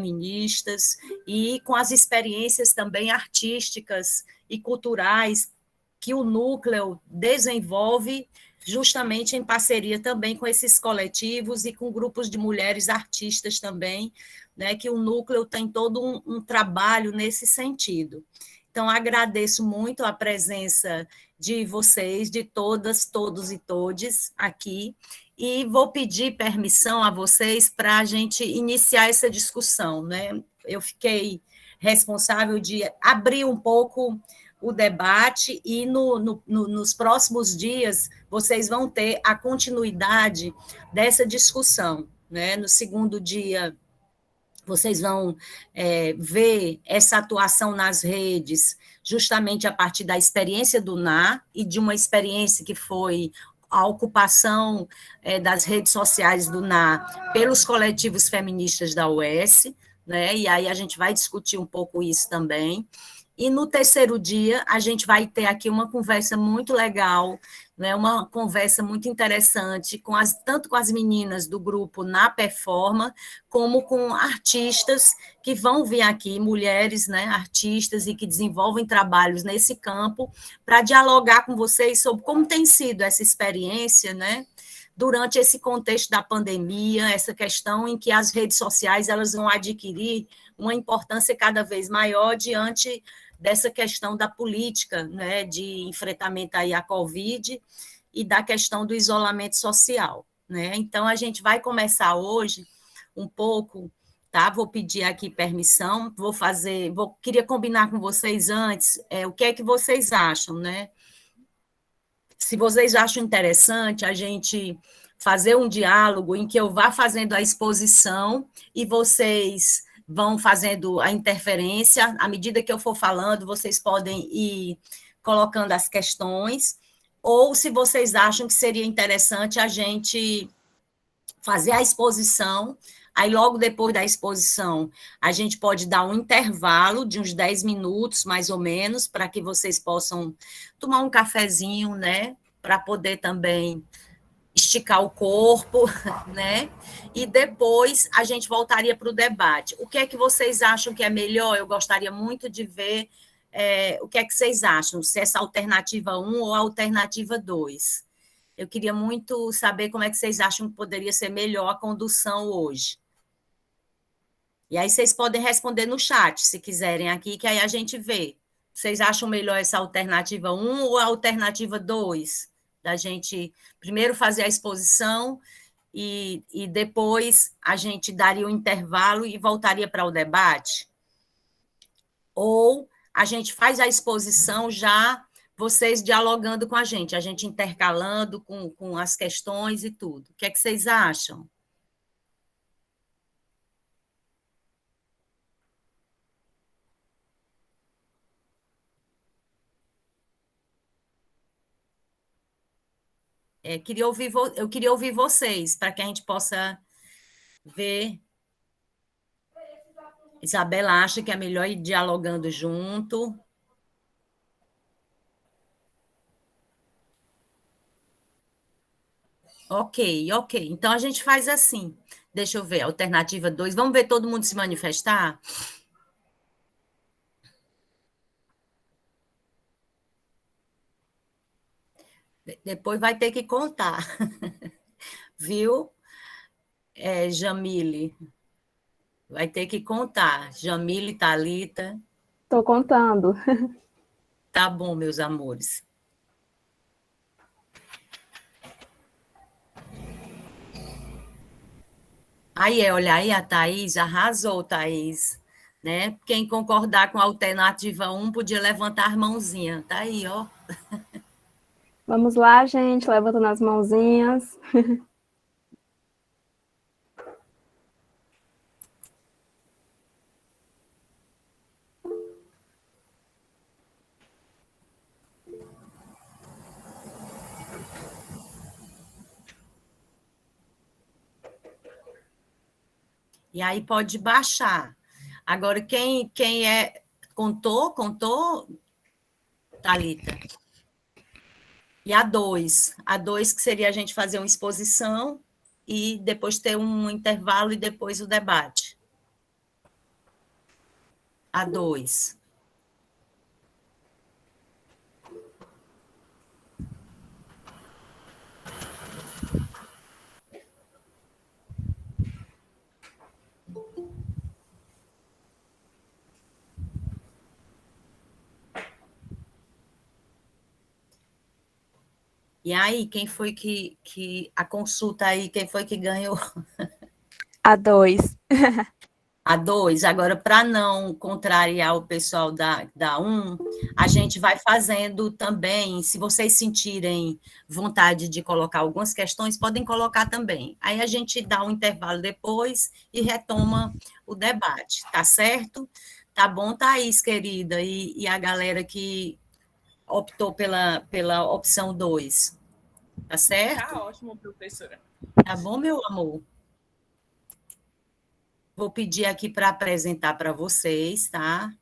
feministas e com as experiências também artísticas e culturais que o núcleo desenvolve justamente em parceria também com esses coletivos e com grupos de mulheres artistas também, né, que o núcleo tem todo um trabalho nesse sentido. Então, agradeço muito a presença de vocês, de todas, todos e todes aqui, e vou pedir permissão a vocês para a gente iniciar essa discussão, né? Eu fiquei responsável de abrir um pouco o debate e nos próximos dias vocês vão ter a continuidade dessa discussão, né? No segundo dia, vocês vão ver essa atuação nas redes, justamente a partir da experiência do NAR e de uma experiência que foi a ocupação das redes sociais do NAR pelos coletivos feministas da UES, né? E aí a gente vai discutir um pouco isso também. E no terceiro dia, a gente vai ter aqui uma conversa muito legal, né? Uma conversa muito interessante, tanto com as meninas do grupo Na Performa, como com artistas que vão vir aqui, mulheres, né, artistas e que desenvolvem trabalhos nesse campo, para dialogar com vocês sobre como tem sido essa experiência, né, durante esse contexto da pandemia, essa questão em que as redes sociais elas vão adquirir uma importância cada vez maior diante dessa questão da política, né, de enfrentamento aí à Covid e da questão do isolamento social, né? Então, a gente vai começar hoje um pouco, tá? Vou pedir aqui permissão, queria combinar com vocês antes o que é que vocês acham, né? Se vocês acham interessante a gente fazer um diálogo em que eu vá fazendo a exposição e vocês vão fazendo a interferência, à medida que eu for falando, vocês podem ir colocando as questões, ou se vocês acham que seria interessante a gente fazer a exposição, aí logo depois da exposição, a gente pode dar um intervalo de uns 10 minutos, mais ou menos, para que vocês possam tomar um cafezinho, né, para poder também esticar o corpo, né? E depois a gente voltaria para o debate. O que é que vocês acham que é melhor? Eu gostaria muito de ver o que é que vocês acham, se essa alternativa 1 ou a alternativa 2. Eu queria muito saber como é que vocês acham que poderia ser melhor a condução hoje. E aí vocês podem responder no chat, se quiserem aqui, que aí a gente vê. Vocês acham melhor essa alternativa 1 ou a alternativa 2? Da gente primeiro fazer a exposição e depois a gente daria um intervalo e voltaria para o debate? Ou a gente faz a exposição já vocês dialogando com a gente intercalando com as questões e tudo. O que é que vocês acham? Eu queria ouvir vocês, para que a gente possa ver. Isabela acha que é melhor ir dialogando junto. Ok, ok. Então a gente faz assim. Deixa eu ver, alternativa 2. Vamos ver todo mundo se manifestar? Depois vai ter que contar. Viu, Jamile? Vai ter que contar. Jamile, Thalita. Estou contando. Tá bom, meus amores. Aí, olha aí a Thaís, arrasou, Thaís. Né? Quem concordar com a alternativa 1 podia levantar a mãozinha. Tá aí, ó. Vamos lá, gente, levantando as mãozinhas. E aí pode baixar. Agora, quem contou, Thalita? E a 2 que seria a gente fazer uma exposição e depois ter um intervalo e depois o debate. A 2. E aí, quem foi que a consulta aí, quem foi que ganhou? A 2. A 2. Agora, para não contrariar o pessoal da 1, a gente vai fazendo também, se vocês sentirem vontade de colocar algumas questões, podem colocar também. Aí a gente dá um intervalo depois e retoma o debate, tá certo? Tá bom, Thaís, querida, e a galera que optou pela opção 2, tá certo? Tá ótimo, professora. Tá bom, meu amor? Vou pedir aqui para apresentar para vocês, tá?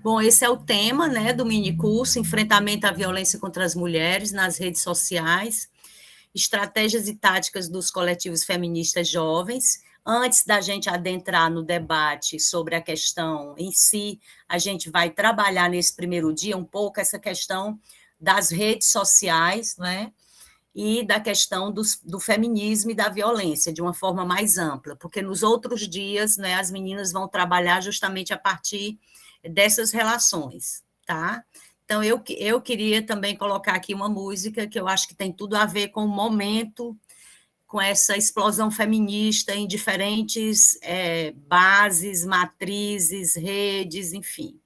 Bom, esse é o tema, né, do minicurso, Enfrentamento à Violência contra as Mulheres nas Redes Sociais, Estratégias e Táticas dos Coletivos Feministas Jovens. Antes da gente adentrar no debate sobre a questão em si, a gente vai trabalhar nesse primeiro dia um pouco essa questão das redes sociais, né, e da questão do feminismo e da violência, de uma forma mais ampla, porque nos outros dias, né, as meninas vão trabalhar justamente a partir dessas relações, tá? Então, eu queria também colocar aqui uma música que eu acho que tem tudo a ver com o momento, com essa explosão feminista em diferentes bases, matrizes, redes, enfim.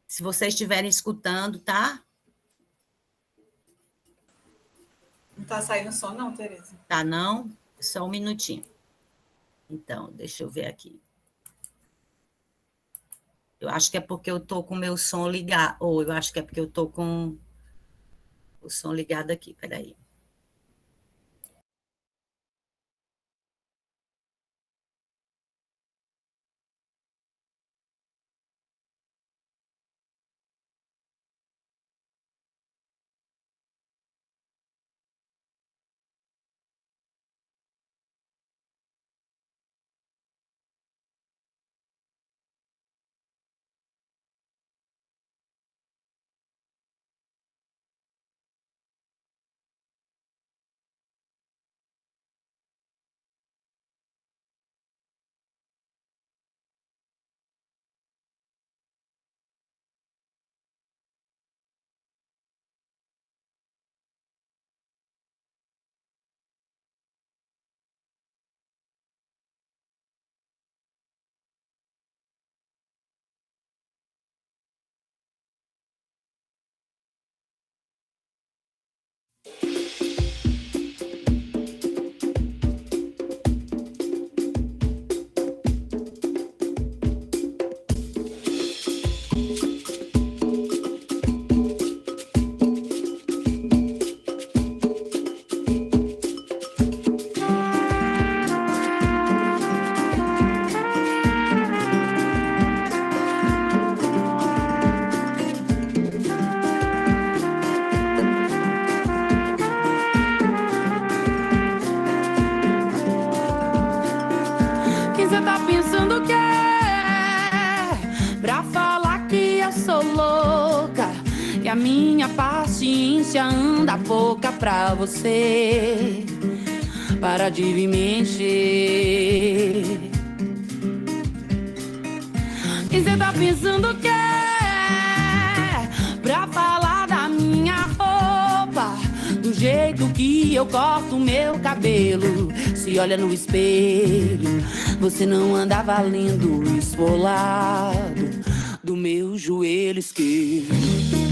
Se vocês estiverem escutando, tá? Não está saindo som, não, Tereza? Tá, não? Só um minutinho. Então, deixa eu ver aqui. Eu acho que é porque eu estou com o meu som ligado, ou eu acho que é porque eu estou com o som ligado aqui, peraí. Quem cê tá pensando que é? Pra falar que eu sou louca e a minha paciência anda pouca pra você. Para de me encher. Quem cê tá pensando que é? Pra falar da minha roupa, do jeito que eu corto meu cabelo. Se olha no espelho, você não anda valendo esfolado do meu joelho esquerdo.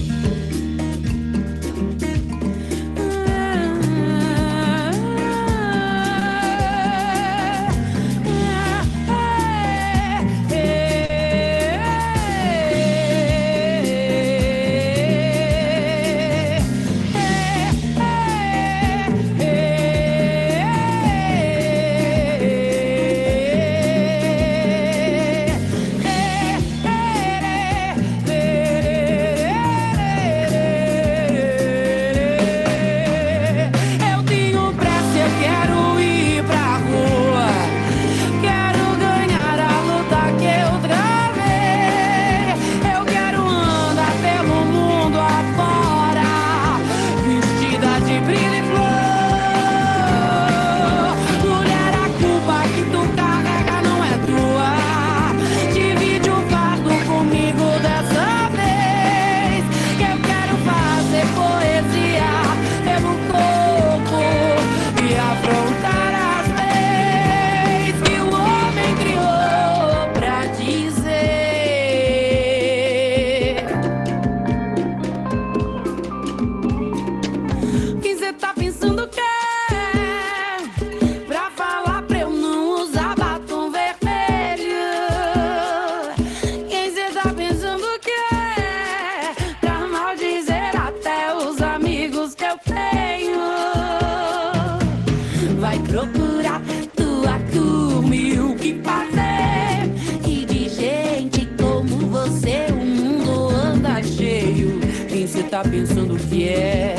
você tá pensando que é?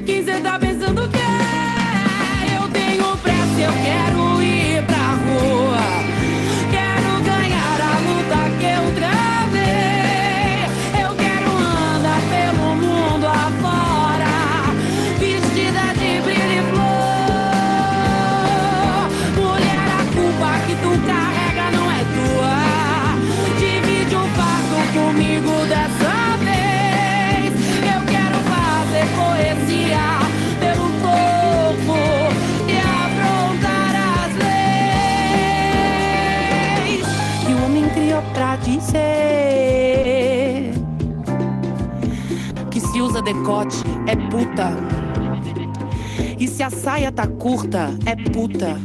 Quem você tá pensando que é? Eu tenho pressa, eu quero ir pra rua. Quero ganhar a luta que eu travei. Eu quero andar pelo mundo afora, vestida de brilho e flor. Mulher, a culpa que tu carrega não é tua. Divide o fardo comigo dessa vez. Eu quero fazer poesia pelo corpo e afrontar as leis que o homem criou pra dizer que se usa decote é puta, e se a saia tá curta é puta,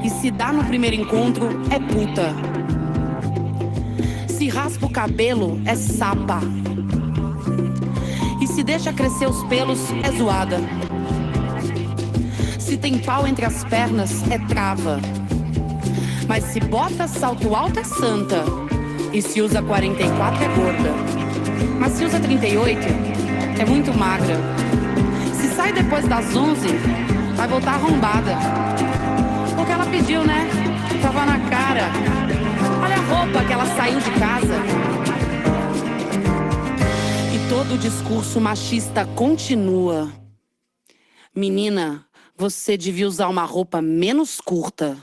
e se dá no primeiro encontro é puta, se raspa o cabelo é sapa, e se deixa crescer os pelos é zoada, se tem pau entre as pernas é trava, mas se bota salto alto é santa, e se usa 44 é gorda, mas se usa 38 é muito magra, se sai depois das 11 vai voltar arrombada, porque ela pediu, né? Tava na cara. Olha a roupa que ela saiu de casa. E todo o discurso machista continua. Menina, você devia usar uma roupa menos curta.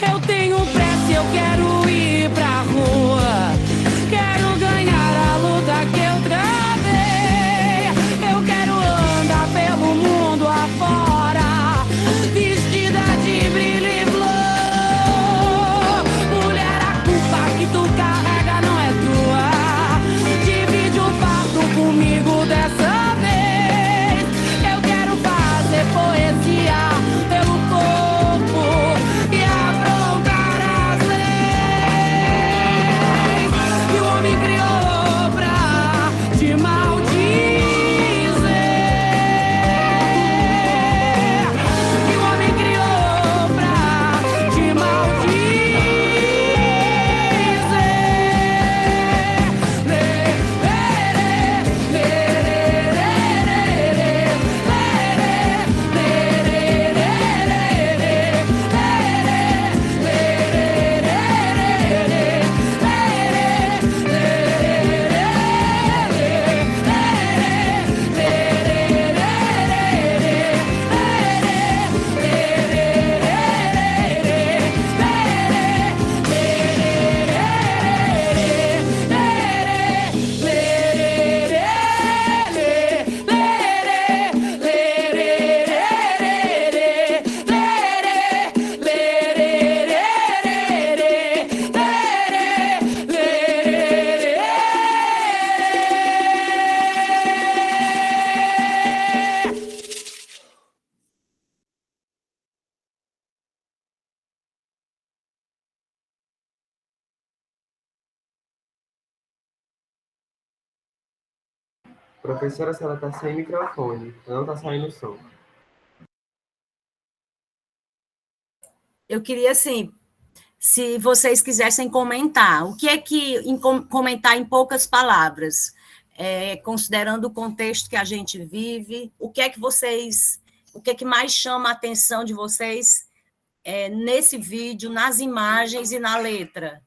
Eu tenho pressa, eu quero ir pra rua. Quero ganhar a luta que eu travei. Eu quero andar pelo mundo afora, vestida de brilho e flor. Mulher, a culpa que tu carrega não é tua. Divide o fardo comigo dessa vez. Eu quero fazer poesia pelo corpo e afrontar as leis que o homem criou pra te maldizer. Que o homem criou pra te Professora, a senhora está sem microfone, não está saindo som. Eu queria, assim, se vocês quisessem comentar, o que é que, comentar em poucas palavras, considerando o contexto que a gente vive, o que é que mais chama a atenção de vocês nesse vídeo, nas imagens e na letra?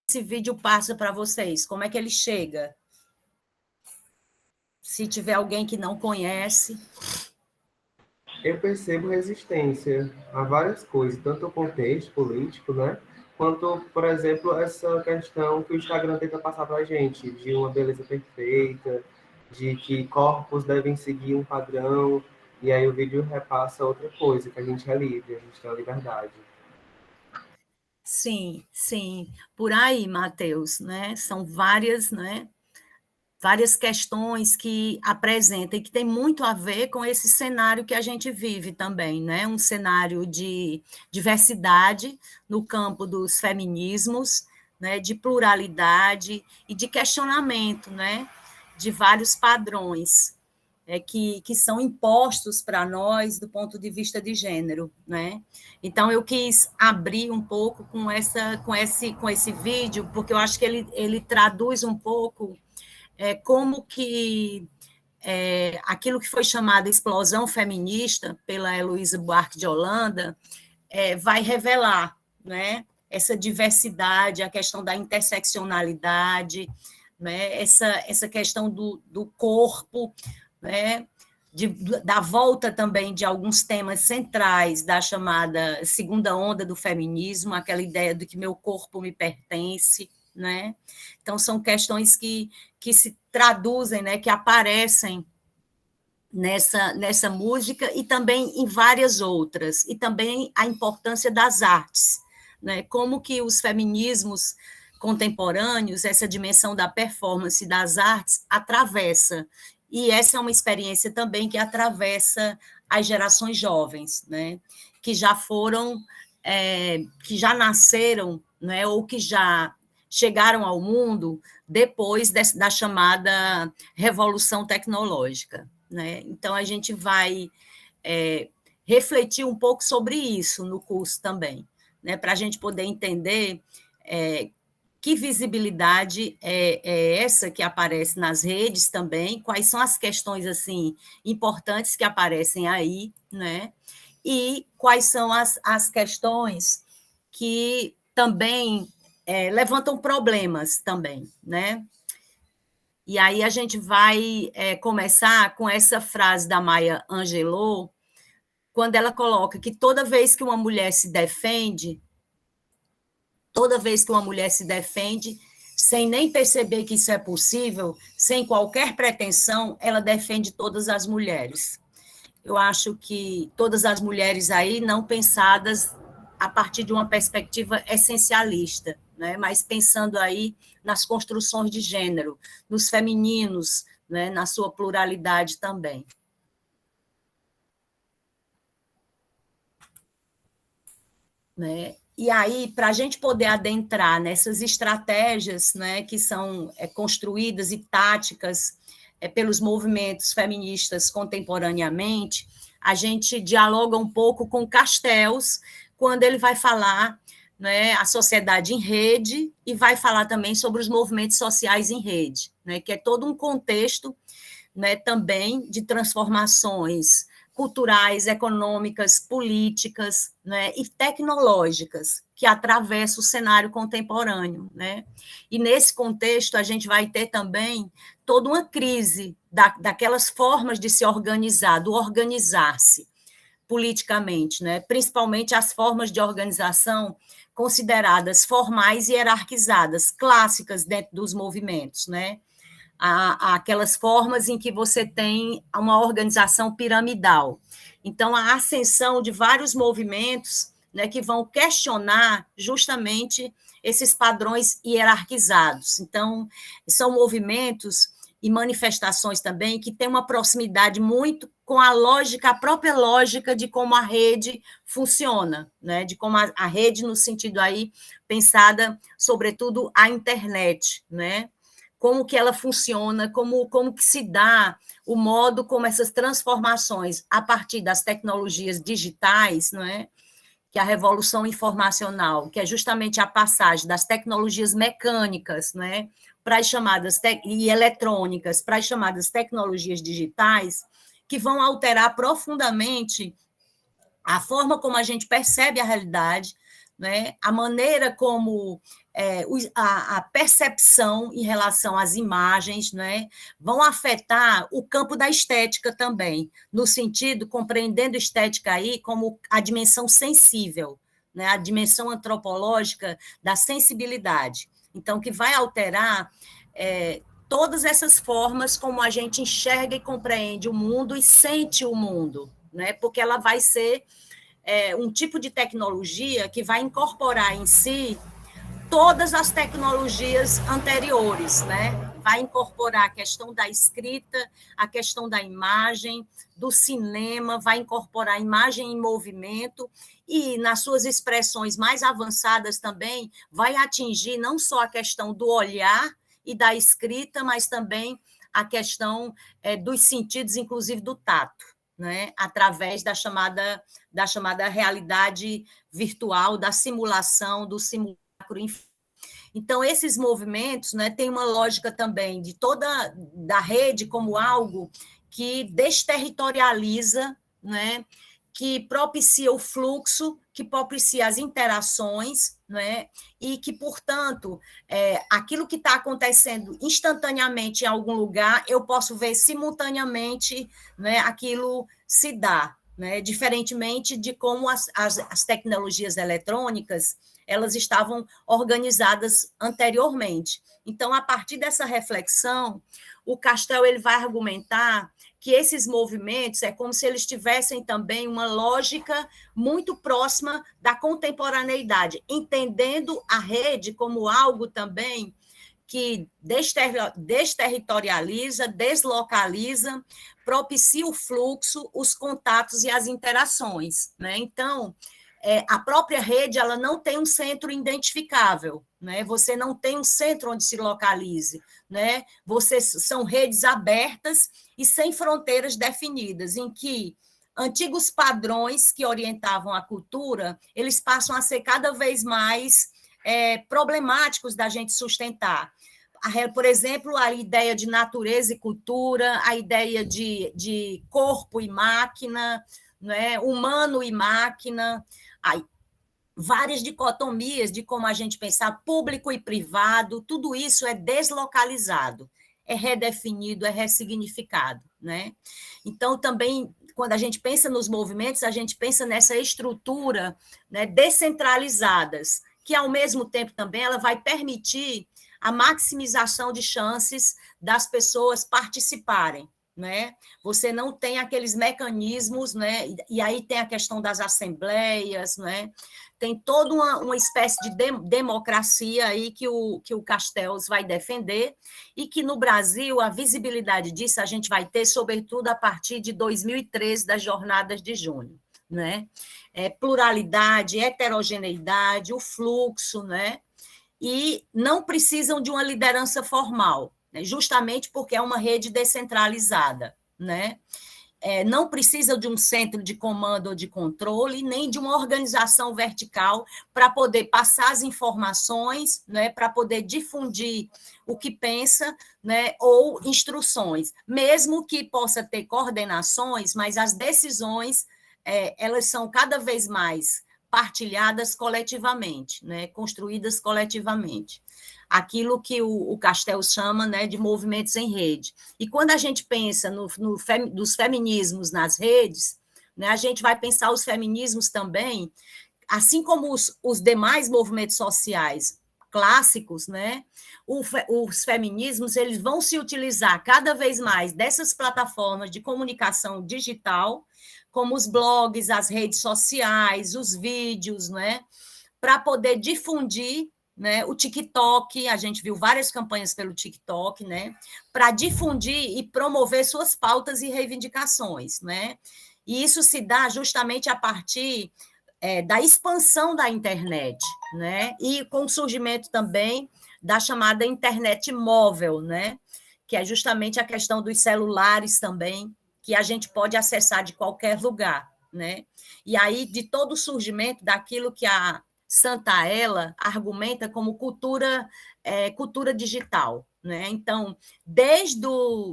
Esse vídeo passa para vocês, como é que ele chega? Se tiver alguém que não conhece. Eu percebo resistência a várias coisas, tanto o contexto político, né? Quanto, por exemplo, essa questão que o Instagram tenta passar para a gente, de uma beleza perfeita, de que corpos devem seguir um padrão, e aí o vídeo repassa outra coisa, que a gente é livre, a gente tem a liberdade. Sim, sim. Por aí, Matheus, né? São várias, né? Várias questões que apresentam e que tem muito a ver com esse cenário que a gente vive também, né? Um cenário de diversidade no campo dos feminismos, né? De pluralidade e de questionamento, né? De vários padrões. que são impostos para nós do ponto de vista de gênero, né? Então, eu quis abrir um pouco com esse vídeo, porque eu acho que ele traduz um pouco como que aquilo que foi chamado explosão feminista pela Heloísa Buarque de Holanda vai revelar, né, essa diversidade, a questão da interseccionalidade, né, essa questão do corpo, né, da volta também de alguns temas centrais da chamada segunda onda do feminismo, aquela ideia de que meu corpo me pertence, né? Então, são questões que se traduzem, né, que aparecem nessa música e também em várias outras, e também a importância das artes, né? Como que os feminismos contemporâneos, essa dimensão da performance das artes, atravessa. E essa é uma experiência também que atravessa as gerações jovens, né? Que já foram, que já nasceram, né? Ou que já chegaram ao mundo depois da chamada revolução tecnológica, né? Então, a gente vai refletir um pouco sobre isso no curso também, né? Para a gente poder entender que visibilidade é essa que aparece nas redes também, quais são as questões assim importantes que aparecem aí, né? E quais são as questões que também levantam problemas também, né? E aí a gente vai começar com essa frase da Maya Angelou, quando ela coloca que toda vez que uma mulher se defende, sem nem perceber que isso é possível, sem qualquer pretensão, ela defende todas as mulheres. Eu acho que todas as mulheres aí não pensadas a partir de uma perspectiva essencialista, né? Mas pensando aí nas construções de gênero, nos femininos, né? Na sua pluralidade também. Né? E aí, para a gente poder adentrar nessas estratégias, né, que são construídas e táticas pelos movimentos feministas contemporaneamente, a gente dialoga um pouco com Castells, quando ele vai falar, né, a sociedade em rede, e vai falar também sobre os movimentos sociais em rede, né, que é todo um contexto, né, também de transformações culturais, econômicas, políticas, né, e tecnológicas que atravessam o cenário contemporâneo, né? E nesse contexto a gente vai ter também toda uma crise daquelas formas de se organizar, do organizar-se politicamente, né? Principalmente as formas de organização consideradas formais e hierarquizadas, clássicas dentro dos movimentos, né? Aquelas formas em que você tem uma organização piramidal. Então, a ascensão de vários movimentos, né, que vão questionar justamente esses padrões hierarquizados. Então, são movimentos e manifestações também que têm uma proximidade muito com a lógica, a própria lógica de como a rede funciona, né, de como a rede, no sentido aí, pensada, sobretudo, a internet, né, como que ela funciona, como que se dá o modo como essas transformações a partir das tecnologias digitais, não é? Que é a revolução informacional, que é justamente a passagem das tecnologias mecânicas, não é? Para as chamadas e eletrônicas, para as chamadas tecnologias digitais, que vão alterar profundamente a forma como a gente percebe a realidade, né? A maneira como a percepção em relação às imagens, né, vão afetar o campo da estética também, no sentido, compreendendo estética aí como a dimensão sensível, né, a dimensão antropológica da sensibilidade. Então, que vai alterar todas essas formas como a gente enxerga e compreende o mundo e sente o mundo, né, porque ela vai ser um tipo de tecnologia que vai incorporar em si todas as tecnologias anteriores, né? Vai incorporar a questão da escrita, a questão da imagem, do cinema, vai incorporar a imagem em movimento e, nas suas expressões mais avançadas também, vai atingir não só a questão do olhar e da escrita, mas também a questão dos sentidos, inclusive do tato, né? Através da chamada realidade virtual, da simulação, do simulacro. Então, esses movimentos, né, têm uma lógica também de toda da rede como algo que desterritorializa, né, que propicia o fluxo, que propicia as interações, né, e que, portanto, aquilo que está acontecendo instantaneamente em algum lugar, eu posso ver simultaneamente, né, aquilo se dá, né, diferentemente de como as tecnologias eletrônicas elas estavam organizadas anteriormente. Então, a partir dessa reflexão, o Castel ele vai argumentar que esses movimentos é como se eles tivessem também uma lógica muito próxima da contemporaneidade, entendendo a rede como algo também que desterritorializa, deslocaliza, propicia o fluxo, os contatos e as interações, né? Então, a própria rede ela não tem um centro identificável, né? Você não tem um centro onde se localize, né? São redes abertas e sem fronteiras definidas, em que antigos padrões que orientavam a cultura, eles passam a ser cada vez mais problemáticos da gente sustentar. Por exemplo, a ideia de natureza e cultura, a ideia de corpo e máquina, né? Humano e máquina, várias dicotomias de como a gente pensar público e privado, tudo isso é deslocalizado, é redefinido, é ressignificado, né? Então, também, quando a gente pensa nos movimentos, a gente pensa nessa estrutura, né, descentralizadas, que, ao mesmo tempo, também ela vai permitir a maximização de chances das pessoas participarem, né? Você não tem aqueles mecanismos, né? E aí tem a questão das assembleias, né? Tem toda uma espécie de democracia aí que o Castells vai defender e que no Brasil a visibilidade disso a gente vai ter, sobretudo, a partir de 2013, das Jornadas de Junho, né? Pluralidade, heterogeneidade, o fluxo, né? E não precisam de uma liderança formal, né? Justamente porque é uma rede descentralizada, né? Não precisa de um centro de comando ou de controle, nem de uma organização vertical para poder passar as informações, né? Para poder difundir o que pensa, né? Ou instruções, mesmo que possa ter coordenações, mas as decisões elas são cada vez mais partilhadas coletivamente, né? Construídas coletivamente. Aquilo que o Castells chama, né, de movimentos em rede. E quando a gente pensa dos feminismos nas redes, né, a gente vai pensar os feminismos também, assim como os demais movimentos sociais clássicos, né, os feminismos eles vão se utilizar cada vez mais dessas plataformas de comunicação digital, como os blogs, as redes sociais, os vídeos, né, para poder difundir, né, o TikTok. A gente viu várias campanhas pelo TikTok, né, para difundir e promover suas pautas e reivindicações, né? E isso se dá justamente a partir da expansão da internet, né? E com o surgimento também da chamada internet móvel, né? Que é justamente a questão dos celulares também, que a gente pode acessar de qualquer lugar, né? E aí, de todo o surgimento daquilo que a Santa Ela argumenta como cultura digital, né? Então,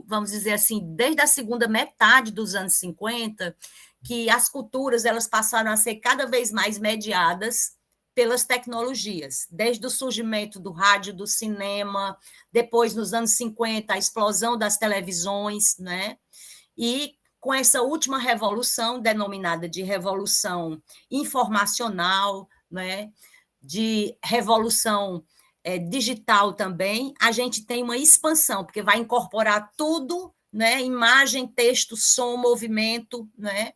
vamos dizer assim, desde a segunda metade dos anos 50, que as culturas elas passaram a ser cada vez mais mediadas pelas tecnologias, desde o surgimento do rádio, do cinema, depois, nos anos 50, a explosão das televisões, né? E com essa última revolução, denominada de revolução informacional, né, de revolução digital também, a gente tem uma expansão, porque vai incorporar tudo, né, imagem, texto, som, movimento, né,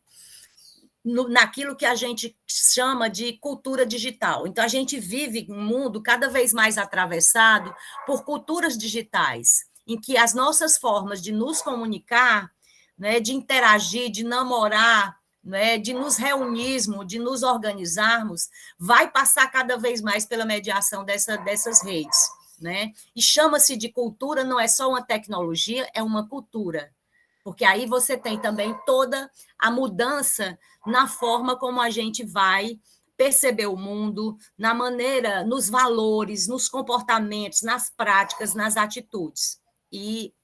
naquilo que a gente chama de cultura digital. Então, a gente vive um mundo cada vez mais atravessado por culturas digitais, em que as nossas formas de nos comunicar, né, de interagir, de namorar, né, de nos reunirmos, de nos organizarmos, vai passar cada vez mais pela mediação dessas redes. né? E chama-se de cultura, não é só uma tecnologia, é uma cultura, porque aí você tem também toda a mudança na forma como a gente vai perceber o mundo, na maneira, nos valores, nos comportamentos, nas práticas, nas atitudes. E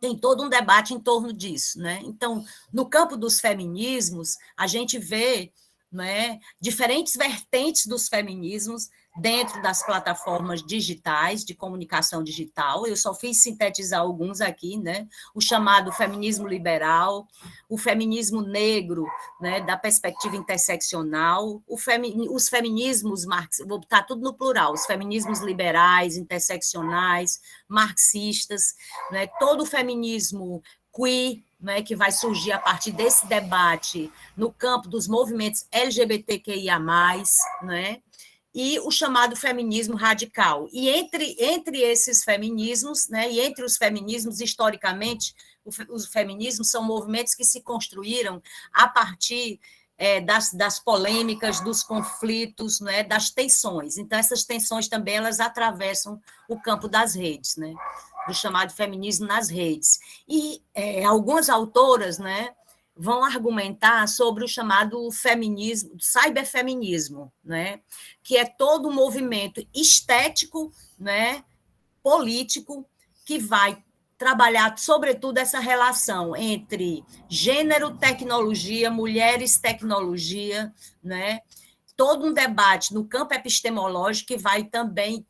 tem todo um debate em torno disso, né? Então, no campo dos feminismos, a gente vê, né, diferentes vertentes dos feminismos dentro das plataformas digitais, de comunicação digital. Eu só fiz sintetizar alguns aqui, né? O chamado feminismo liberal, o feminismo negro, né, da perspectiva interseccional, os feminismos, vou botar tudo no plural, os feminismos liberais, interseccionais, marxistas, né, todo o feminismo queer, né, que vai surgir a partir desse debate no campo dos movimentos LGBTQIA+, né, e o chamado feminismo radical. E entre esses feminismos, né, e entre os feminismos, historicamente, os feminismos são movimentos que se construíram a partir das polêmicas, dos conflitos, né, das tensões. Então, essas tensões também elas atravessam o campo das redes, né, do chamado feminismo nas redes. E algumas autoras, né, vão argumentar sobre o chamado feminismo, cyberfeminismo, né, que é todo um movimento estético, né, político, que vai trabalhar, sobretudo, essa relação entre gênero, tecnologia, mulheres, tecnologia, né, todo um debate no campo epistemológico que vai também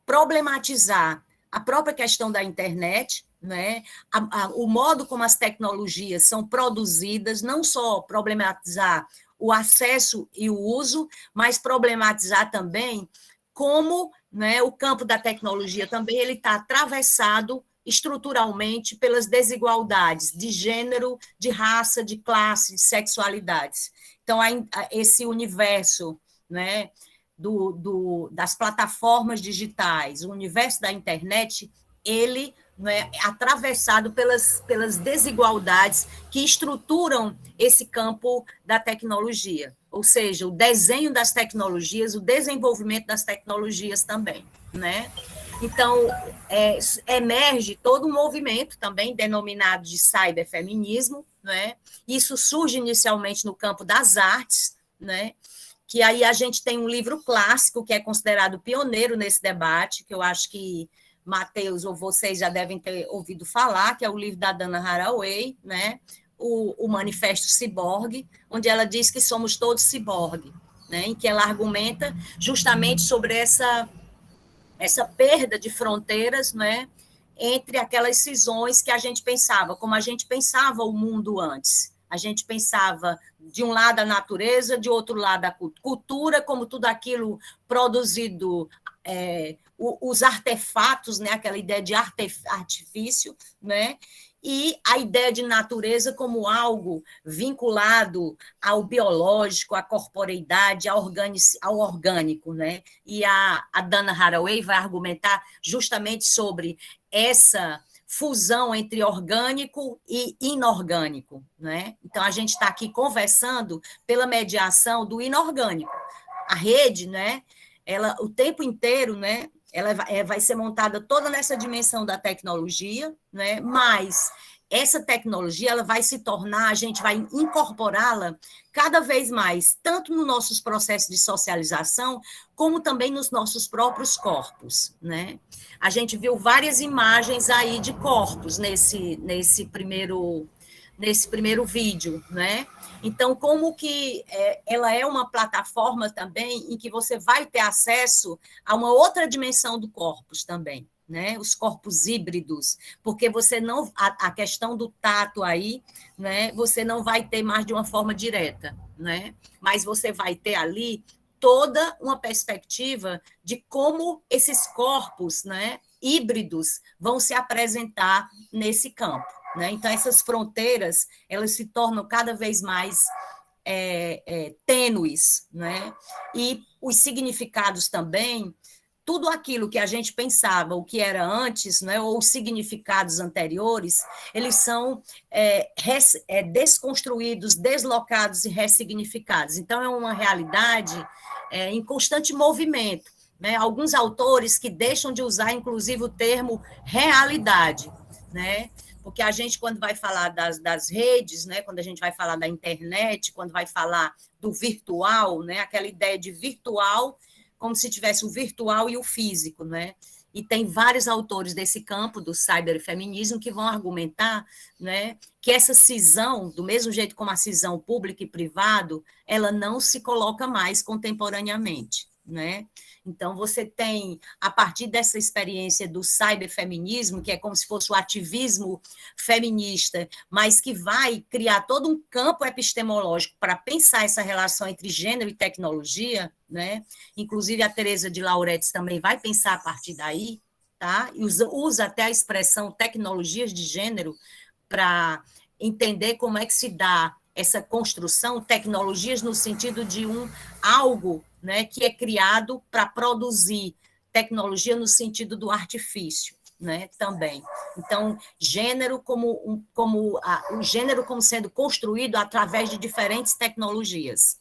problematizar a própria questão da internet, né? O modo como as tecnologias são produzidas, não só problematizar o acesso e o uso, mas problematizar também como, né, o campo da tecnologia também ele está atravessado estruturalmente pelas desigualdades de gênero, de raça, de classe, de sexualidades. Então, esse universo, né, das plataformas digitais, o universo da internet, ele, né, é atravessado pelas desigualdades que estruturam esse campo da tecnologia, ou seja, o desenho das tecnologias, o desenvolvimento das tecnologias também, né? Então, emerge todo um movimento também denominado de cyberfeminismo, né? Isso surge inicialmente no campo das artes, né? Que aí a gente tem um livro clássico que é considerado pioneiro nesse debate, que eu acho que Matheus ou vocês já devem ter ouvido falar, que é o livro da Dana Haraway, né? O Manifesto Ciborgue, onde ela diz que somos todos ciborgue, né? Em que ela argumenta justamente sobre essa perda de fronteiras, né? Entre aquelas cisões que a gente pensava, como a gente pensava o mundo antes. A gente pensava, de um lado, a natureza, de outro lado, a cultura, como tudo aquilo produzido, os artefatos, né? Aquela ideia de artifício, né? E a ideia de natureza como algo vinculado ao biológico, à corporeidade, ao orgânico, né? E a Dana Haraway vai argumentar justamente sobre essa fusão entre orgânico e inorgânico, né? Então, a gente está aqui conversando pela mediação do inorgânico. A rede, né? Ela, o tempo inteiro, né? Ela vai ser montada toda nessa dimensão da tecnologia, né? Mas essa tecnologia ela vai se tornar, a gente vai incorporá-la cada vez mais, tanto nos nossos processos de socialização, como também nos nossos próprios corpos, né? A gente viu várias imagens aí de corpos nesse primeiro vídeo, né? Então, como que ela é uma plataforma também em que você vai ter acesso a uma outra dimensão do corpus também, né? Os corpos híbridos, porque você não, a questão do tato aí, né? Você não vai ter mais de uma forma direta, né? Mas você vai ter ali toda uma perspectiva de como esses corpos, né, híbridos vão se apresentar nesse campo, né? Então, essas fronteiras elas se tornam cada vez mais tênues, né? E os significados também, tudo aquilo que a gente pensava, o que era antes, né, ou os significados anteriores, eles são desconstruídos, deslocados e ressignificados. Então, é uma realidade em constante movimento, né? Alguns autores que deixam de usar, inclusive, o termo realidade, né? Porque a gente, quando vai falar das redes, né? Quando a gente vai falar da internet, quando vai falar do virtual, né? Aquela ideia de virtual, como se tivesse o virtual e o físico, né? E tem vários autores desse campo do cyberfeminismo que vão argumentar, né, que essa cisão, do mesmo jeito como a cisão público e privado, ela não se coloca mais contemporaneamente, né? Então, você tem, a partir dessa experiência do cyberfeminismo, que é como se fosse o ativismo feminista, mas que vai criar todo um campo epistemológico para pensar essa relação entre gênero e tecnologia, né? Inclusive, a Teresa de Lauretis também vai pensar a partir daí, tá? E usa até a expressão tecnologias de gênero para entender como é que se dá essa construção, tecnologias no sentido de algo, né, que é criado para produzir tecnologia no sentido do artifício, né, também. Então, gênero o gênero como sendo construído através de diferentes tecnologias,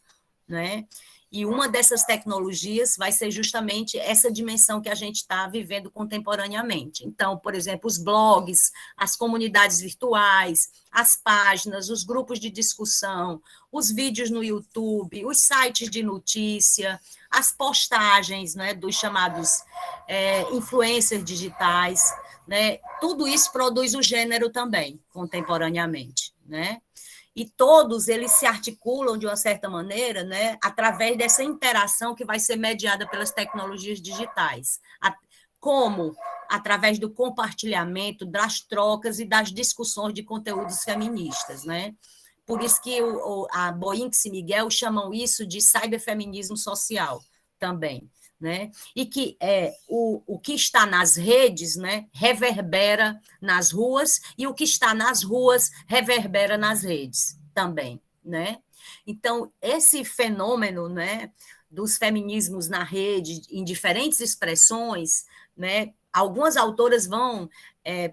né? E uma dessas tecnologias vai ser justamente essa dimensão que a gente está vivendo contemporaneamente. Então, por exemplo, os blogs, as comunidades virtuais, as páginas, os grupos de discussão, os vídeos no YouTube, os sites de notícia, as postagens, né, dos chamados influencers digitais, né? Tudo isso produz o gênero também, contemporaneamente, né? E todos eles se articulam, de uma certa maneira, né, através dessa interação que vai ser mediada pelas tecnologias digitais. Como? Através do compartilhamento, das trocas e das discussões de conteúdos feministas, né? Por isso que a Boinx e Miguel chamam isso de cyberfeminismo social também, né? E que o que está nas redes, né, reverbera nas ruas, e o que está nas ruas reverbera nas redes também, né? Então, esse fenômeno, né, dos feminismos na rede, em diferentes expressões, né, algumas autoras vão,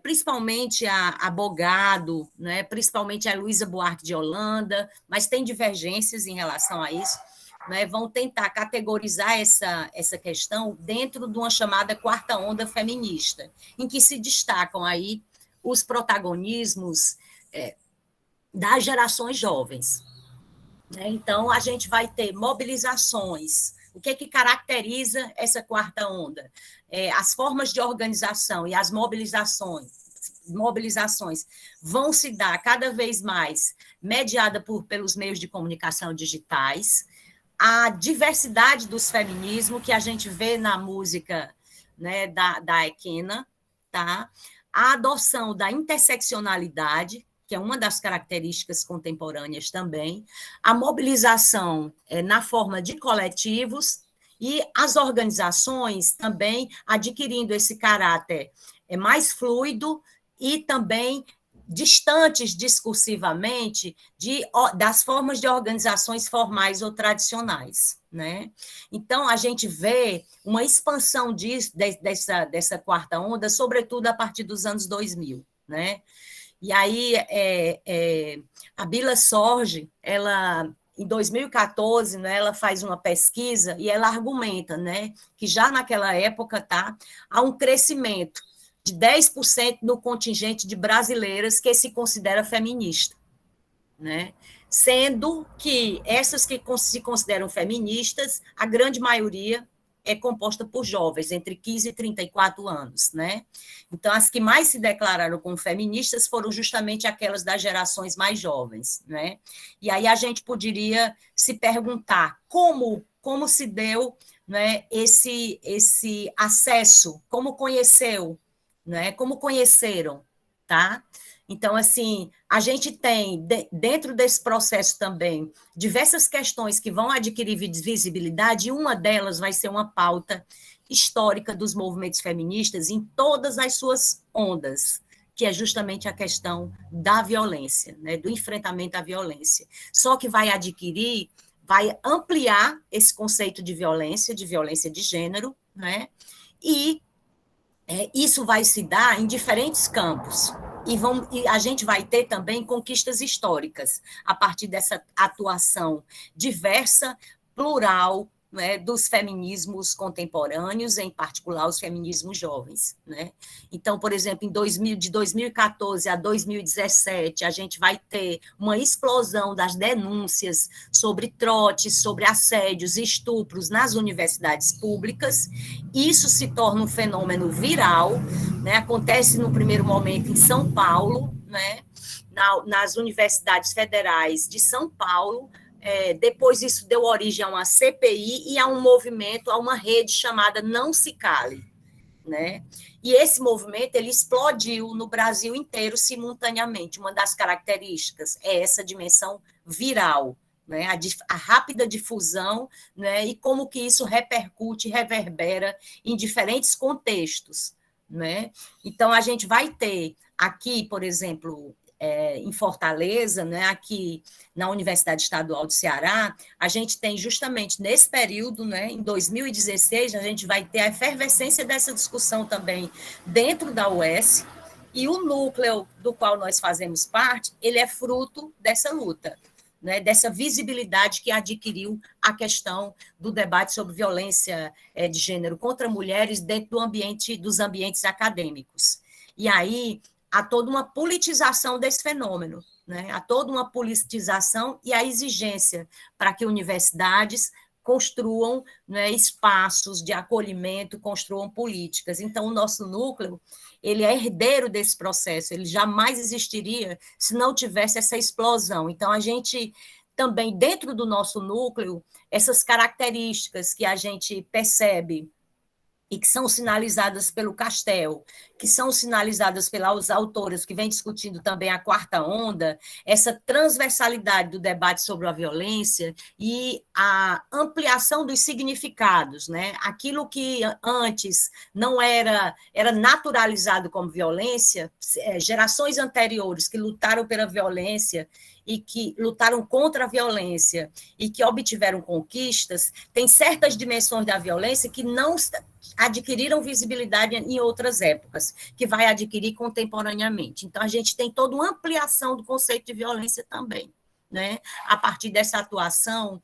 principalmente a Bogado, né, principalmente a Luísa Buarque de Holanda, mas tem divergências em relação a isso, né, vão tentar categorizar essa questão dentro de uma chamada quarta onda feminista, em que se destacam aí os protagonismos das gerações jovens, né? Então, a gente vai ter mobilizações. O que caracteriza essa quarta onda? As formas de organização e as mobilizações vão se dar cada vez mais mediada pelos meios de comunicação digitais, a diversidade dos feminismos que a gente vê na música, né, da Ekena, tá? A adoção da interseccionalidade, que é uma das características contemporâneas também, a mobilização na forma de coletivos e as organizações também adquirindo esse caráter mais fluido e também distantes discursivamente das formas de organizações formais ou tradicionais, né? Então, a gente vê uma expansão dessa quarta onda, sobretudo a partir dos anos 2000, né? E aí, a Bila Sorge, ela, em 2014, né, ela faz uma pesquisa e ela argumenta, né, que já naquela época há um crescimento de 10% no contingente de brasileiras que se considera feminista, né? Sendo que essas que se consideram feministas, a grande maioria é composta por jovens, entre 15 e 34 anos, né? Então, as que mais se declararam como feministas foram justamente aquelas das gerações mais jovens, né? E aí a gente poderia se perguntar como se deu, né, esse acesso, como conheceu, né? Como conheceram, tá? Então, assim, a gente tem, dentro desse processo também, diversas questões que vão adquirir visibilidade, e uma delas vai ser uma pauta histórica dos movimentos feministas em todas as suas ondas, que é justamente a questão da violência, né? Do enfrentamento à violência. Só que vai ampliar esse conceito de violência de gênero, né? E isso vai se dar em diferentes campos. E a gente vai ter também conquistas históricas, a partir dessa atuação diversa, plural, né, dos feminismos contemporâneos, em particular os feminismos jovens, né? Então, por exemplo, de 2014 a 2017, a gente vai ter uma explosão das denúncias sobre trotes, sobre assédios e estupros nas universidades públicas. Isso se torna um fenômeno viral, né? Acontece no primeiro momento em São Paulo, né? Nas universidades federais de São Paulo. Depois isso deu origem a uma CPI e a um movimento, a uma rede chamada Não Se Cale, né? E esse movimento ele explodiu no Brasil inteiro simultaneamente. Uma das características é essa dimensão viral, né? A rápida difusão, né? E como que isso repercute, reverbera em diferentes contextos, né? Então, a gente vai ter aqui, por exemplo, em Fortaleza, né, aqui na Universidade Estadual do Ceará, a gente tem justamente nesse período, né, em 2016, a gente vai ter a efervescência dessa discussão também dentro da UES, e o núcleo do qual nós fazemos parte, ele é fruto dessa luta, né, dessa visibilidade que adquiriu a questão do debate sobre violência de gênero contra mulheres dentro dos ambientes acadêmicos. E aí há toda uma politização desse fenômeno, né? Há toda uma politização e a exigência para que universidades construam, né, espaços de acolhimento, construam políticas. Então, o nosso núcleo ele é herdeiro desse processo, ele jamais existiria se não tivesse essa explosão. Então, a gente também, dentro do nosso núcleo, essas características que a gente percebe e que são sinalizadas pelo Castel, que são sinalizadas pelas autoras que vêm discutindo também a quarta onda, essa transversalidade do debate sobre a violência e a ampliação dos significados, né? Aquilo que antes não era naturalizado como violência, gerações anteriores que lutaram pela violência e que lutaram contra a violência e que obtiveram conquistas, tem certas dimensões da violência que não adquiriram visibilidade em outras épocas, que vai adquirir contemporaneamente. Então, a gente tem toda uma ampliação do conceito de violência também, né? A partir dessa atuação,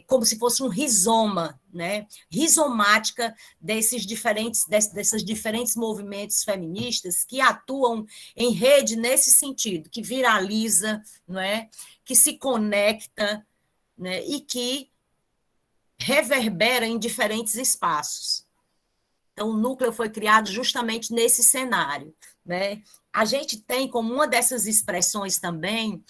como se fosse um rizoma, né? Rizomática desses diferentes movimentos feministas que atuam em rede nesse sentido, que viraliza, não é? Que se conecta, né? E que reverbera em diferentes espaços. Então, o núcleo foi criado justamente nesse cenário, né? A gente tem como uma dessas expressões também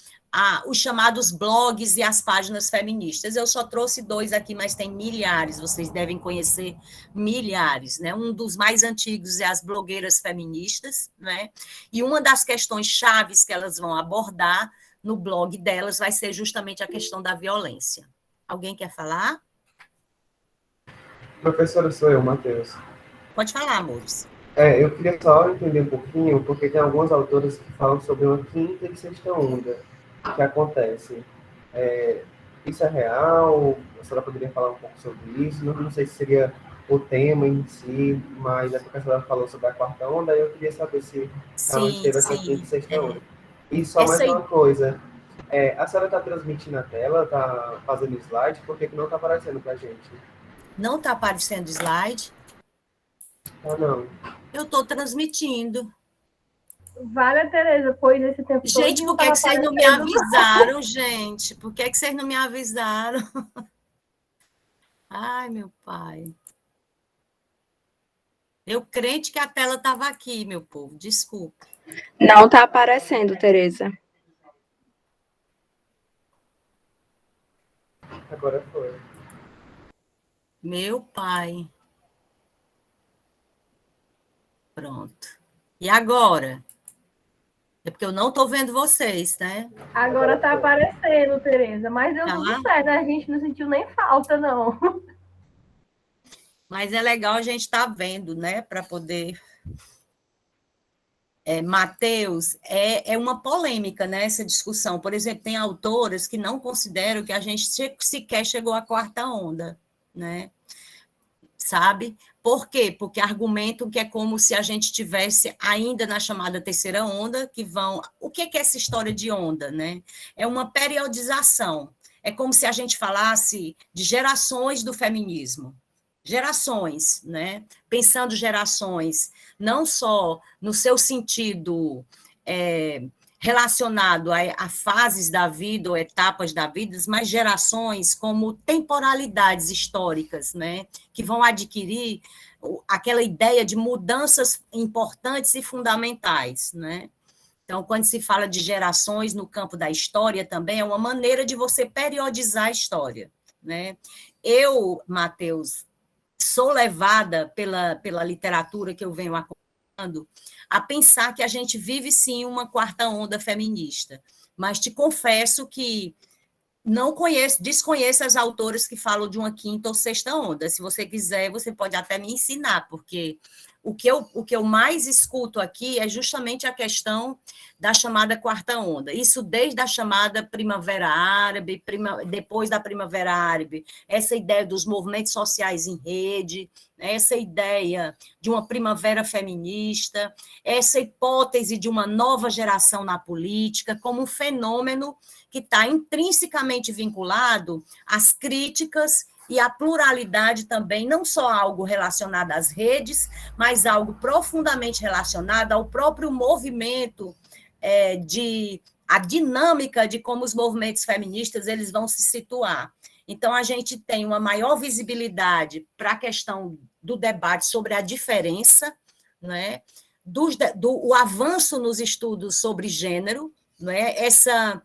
os chamados blogs e as páginas feministas. Eu só trouxe 2 aqui, mas tem milhares, vocês devem conhecer milhares, né? Um dos mais antigos é as blogueiras feministas, né? E uma das questões chaves que elas vão abordar no blog delas vai ser justamente a questão da violência. Alguém quer falar? Professora, sou eu, Matheus. Pode falar, amores. Eu queria só entender um pouquinho, porque tem algumas autoras que falam sobre uma quinta e sexta onda que acontece. Isso é real? A senhora poderia falar um pouco sobre isso? Não sei se seria o tema em si, mas a professora falou sobre a quarta onda, e eu queria saber se realmente teve essa quinta e sexta onda. E só mais uma coisa. A senhora está transmitindo a tela, está fazendo slide, por que não está aparecendo para a gente? Não está aparecendo slide? Não. Eu estou transmitindo. Vale, Tereza, foi nesse tempo todo. Gente, por que vocês não me avisaram, gente? Por que vocês não me avisaram? Ai, meu pai. Eu crente que a tela estava aqui, meu povo. Desculpa. Não está aparecendo, Tereza. Agora foi. Meu pai. Pronto. E agora? É porque eu não estou vendo vocês, né? Agora está aparecendo, Tereza, mas deu tudo certo, a gente não sentiu nem falta, não. Mas é legal a gente estar vendo, né? Para poder... Matheus, é uma polêmica, né, essa discussão. Por exemplo, tem autoras que não consideram que a gente sequer chegou à quarta onda, né? Sabe? Por quê? Porque argumentam que é como se a gente estivesse ainda na chamada terceira onda, que vão... O que é essa história de onda, né? É uma periodização. é como se a gente falasse de gerações do feminismo. Gerações, né? Pensando gerações, não só no seu sentido relacionado a fases da vida ou etapas da vida, mas gerações como temporalidades históricas, né? Que vão adquirir aquela ideia de mudanças importantes e fundamentais, né? Então, quando se fala de gerações no campo da história, também é uma maneira de você periodizar a história, né? Eu, Matheus, sou levada pela literatura que eu venho acompanhando a pensar que a gente vive, sim, uma quarta onda feminista, mas te confesso que desconheço as autoras que falam de uma quinta ou sexta onda. Se você quiser, você pode até me ensinar, porque o que eu mais escuto aqui é justamente a questão da chamada quarta onda. Isso desde a chamada Primavera Árabe, depois da Primavera Árabe, essa ideia dos movimentos sociais em rede, essa ideia de uma primavera feminista, essa hipótese de uma nova geração na política, como um fenômeno que está intrinsecamente vinculado às críticas e à pluralidade também, não só algo relacionado às redes, mas algo profundamente relacionado ao próprio movimento, a dinâmica de como os movimentos feministas eles vão se situar. Então, a gente tem uma maior visibilidade para a questão do debate sobre a diferença, né? O avanço nos estudos sobre gênero, né? Essa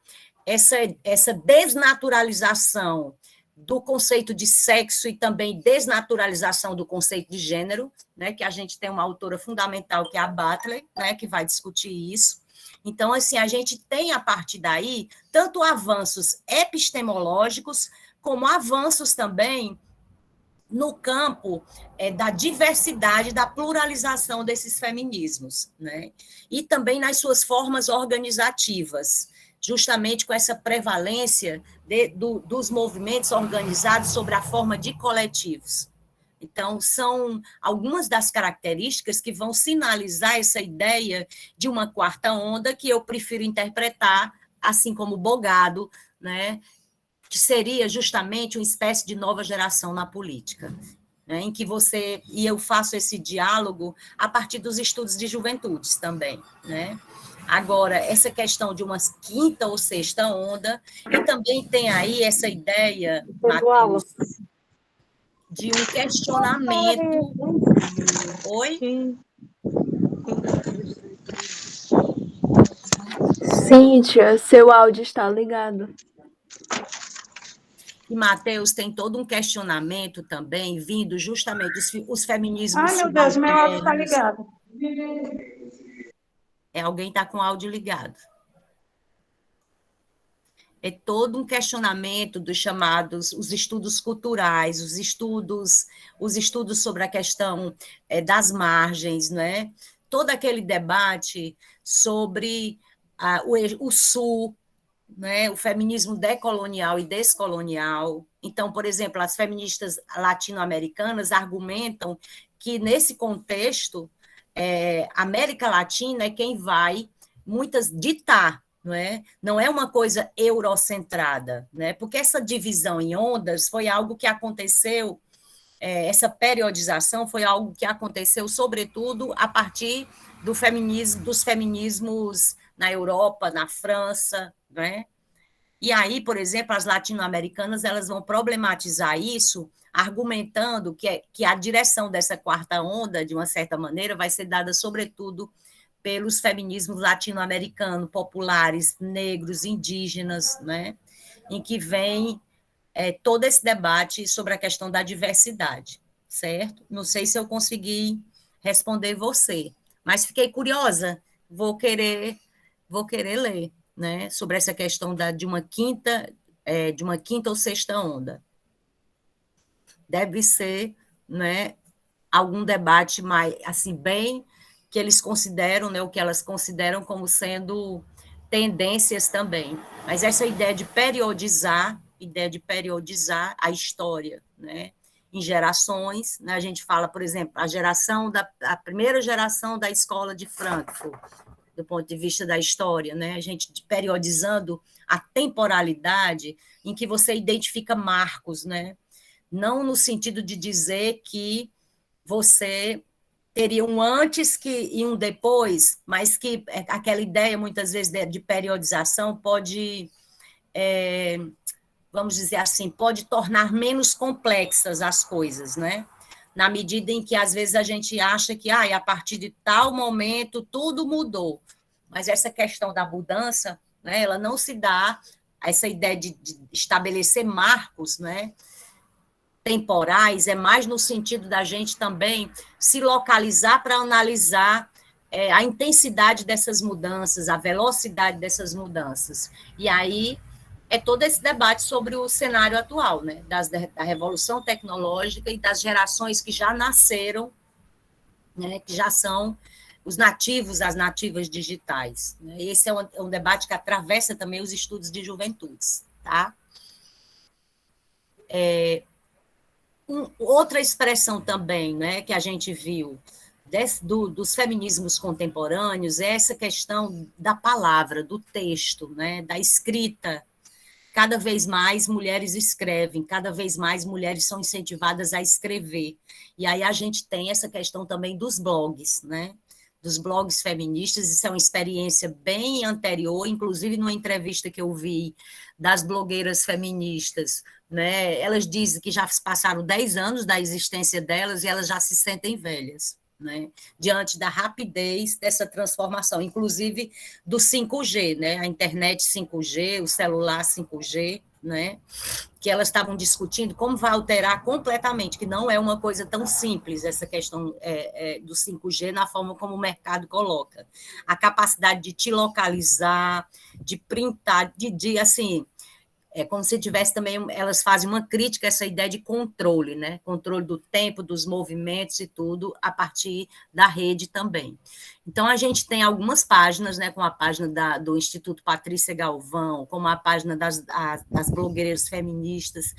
desnaturalização do conceito de sexo e também desnaturalização do conceito de gênero, né? Que a gente tem uma autora fundamental, que é a Butler, né? Que vai discutir isso. Então, assim, a gente tem, a partir daí, tanto avanços epistemológicos, como avanços também no campo da diversidade, da pluralização desses feminismos, né? E também nas suas formas organizativas, justamente com essa prevalência dos movimentos organizados sobre a forma de coletivos. Então, são algumas das características que vão sinalizar essa ideia de uma quarta onda que eu prefiro interpretar, assim como Bogado, né? Que seria justamente uma espécie de nova geração na política, né, em que e eu faço esse diálogo a partir dos estudos de juventudes também, né? Agora, essa questão de uma quinta ou sexta onda, e também tem aí essa ideia, Matheus, de um questionamento... Oi? Cíntia, seu áudio está ligado. E Matheus tem todo um questionamento também, vindo justamente os feminismos... Ai, meu Deus, meu áudio está ligado. Alguém está com o áudio ligado. É todo um questionamento dos chamados, os estudos culturais, os estudos sobre a questão das margens, né? Todo aquele debate sobre o Sul, né, o feminismo decolonial e descolonial. Então, por exemplo, as feministas latino-americanas argumentam que, nesse contexto, a América Latina é quem vai ditar, não é uma coisa eurocentrada, né, porque essa divisão em ondas foi algo que aconteceu, essa periodização foi algo que aconteceu, sobretudo, a partir dos feminismos na Europa, na França, né? E aí, por exemplo, as latino-americanas elas vão problematizar isso, argumentando que a direção dessa quarta onda, de uma certa maneira, vai ser dada, sobretudo, pelos feminismos latino-americanos, populares, negros, indígenas, né? Em que vem todo esse debate sobre a questão da diversidade, certo? Não sei se eu consegui responder você, mas fiquei curiosa, vou querer ler, né, sobre essa questão de uma quinta ou sexta onda. Deve ser, né, algum debate mais, assim, bem que eles consideram, né, o que elas consideram como sendo tendências também. Mas essa ideia de periodizar a história, né, em gerações, né, a gente fala, por exemplo, a primeira geração da escola de Frankfurt, do ponto de vista da história, né? A gente periodizando a temporalidade em que você identifica marcos, né? Não no sentido de dizer que você teria um antes e um depois, mas que aquela ideia, muitas vezes, de periodização pode, vamos dizer assim, pode tornar menos complexas as coisas, né? Na medida em que, às vezes, a gente acha que a partir de tal momento tudo mudou. Mas essa questão da mudança, né, ela não se dá, essa ideia de estabelecer marcos, né, temporais, é mais no sentido da gente também se localizar para analisar a intensidade dessas mudanças, a velocidade dessas mudanças. E aí é todo esse debate sobre o cenário atual, né, da revolução tecnológica e das gerações que já nasceram, né, que já são os nativos, as nativas digitais. Né? Esse é um debate que atravessa também os estudos de juventudes. Tá? Outra expressão também, né, que a gente viu dos feminismos contemporâneos é essa questão da palavra, do texto, né, da escrita. Cada vez mais mulheres escrevem, cada vez mais mulheres são incentivadas a escrever. E aí a gente tem essa questão também dos blogs, né? Dos blogs feministas, isso é uma experiência bem anterior, inclusive numa entrevista que eu vi das blogueiras feministas, né? Elas dizem que já passaram 10 anos da existência delas e elas já se sentem velhas, né? Diante da rapidez dessa transformação, inclusive do 5G, né? A internet 5G, o celular 5G, né? Que elas estavam discutindo como vai alterar completamente, que não é uma coisa tão simples essa questão do 5G na forma como o mercado coloca. A capacidade de te localizar, de printar, de assim... É como se tivesse também, elas fazem uma crítica a essa ideia de controle, né? Controle do tempo, dos movimentos e tudo, a partir da rede também. Então, a gente tem algumas páginas, né? Como a página do Instituto Patrícia Galvão, como a página das blogueiras feministas,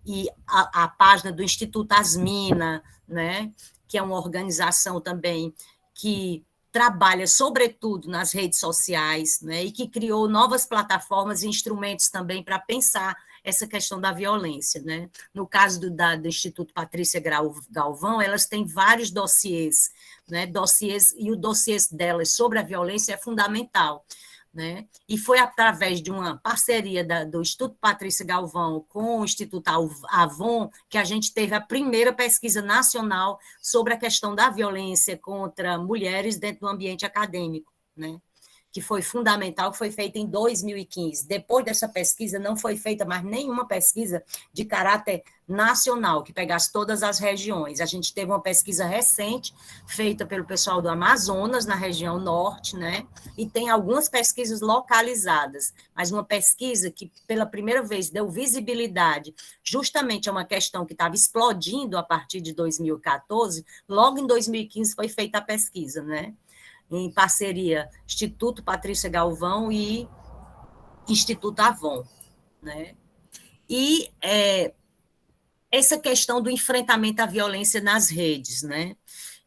e a página do Instituto Asmina, né? Que é uma organização também que trabalha, sobretudo, nas redes sociais, né, e que criou novas plataformas e instrumentos também para pensar essa questão da violência. Né? No caso do Instituto Patrícia Galvão, elas têm vários dossiês, né, e o dossiê delas sobre a violência é fundamental. Né? E foi através de uma parceria do Instituto Patrícia Galvão com o Instituto Avon que a gente teve a primeira pesquisa nacional sobre a questão da violência contra mulheres dentro do ambiente acadêmico, né? Que foi fundamental, que foi feita em 2015. Depois dessa pesquisa, não foi feita mais nenhuma pesquisa de caráter nacional, que pegasse todas as regiões. A gente teve uma pesquisa recente, feita pelo pessoal do Amazonas, na região norte, né? E tem algumas pesquisas localizadas, mas uma pesquisa que, pela primeira vez, deu visibilidade justamente a uma questão que estava explodindo a partir de 2014, logo em 2015 foi feita a pesquisa, né? Em parceria Instituto Patrícia Galvão e Instituto Avon. Né? E essa questão do enfrentamento à violência nas redes. Né?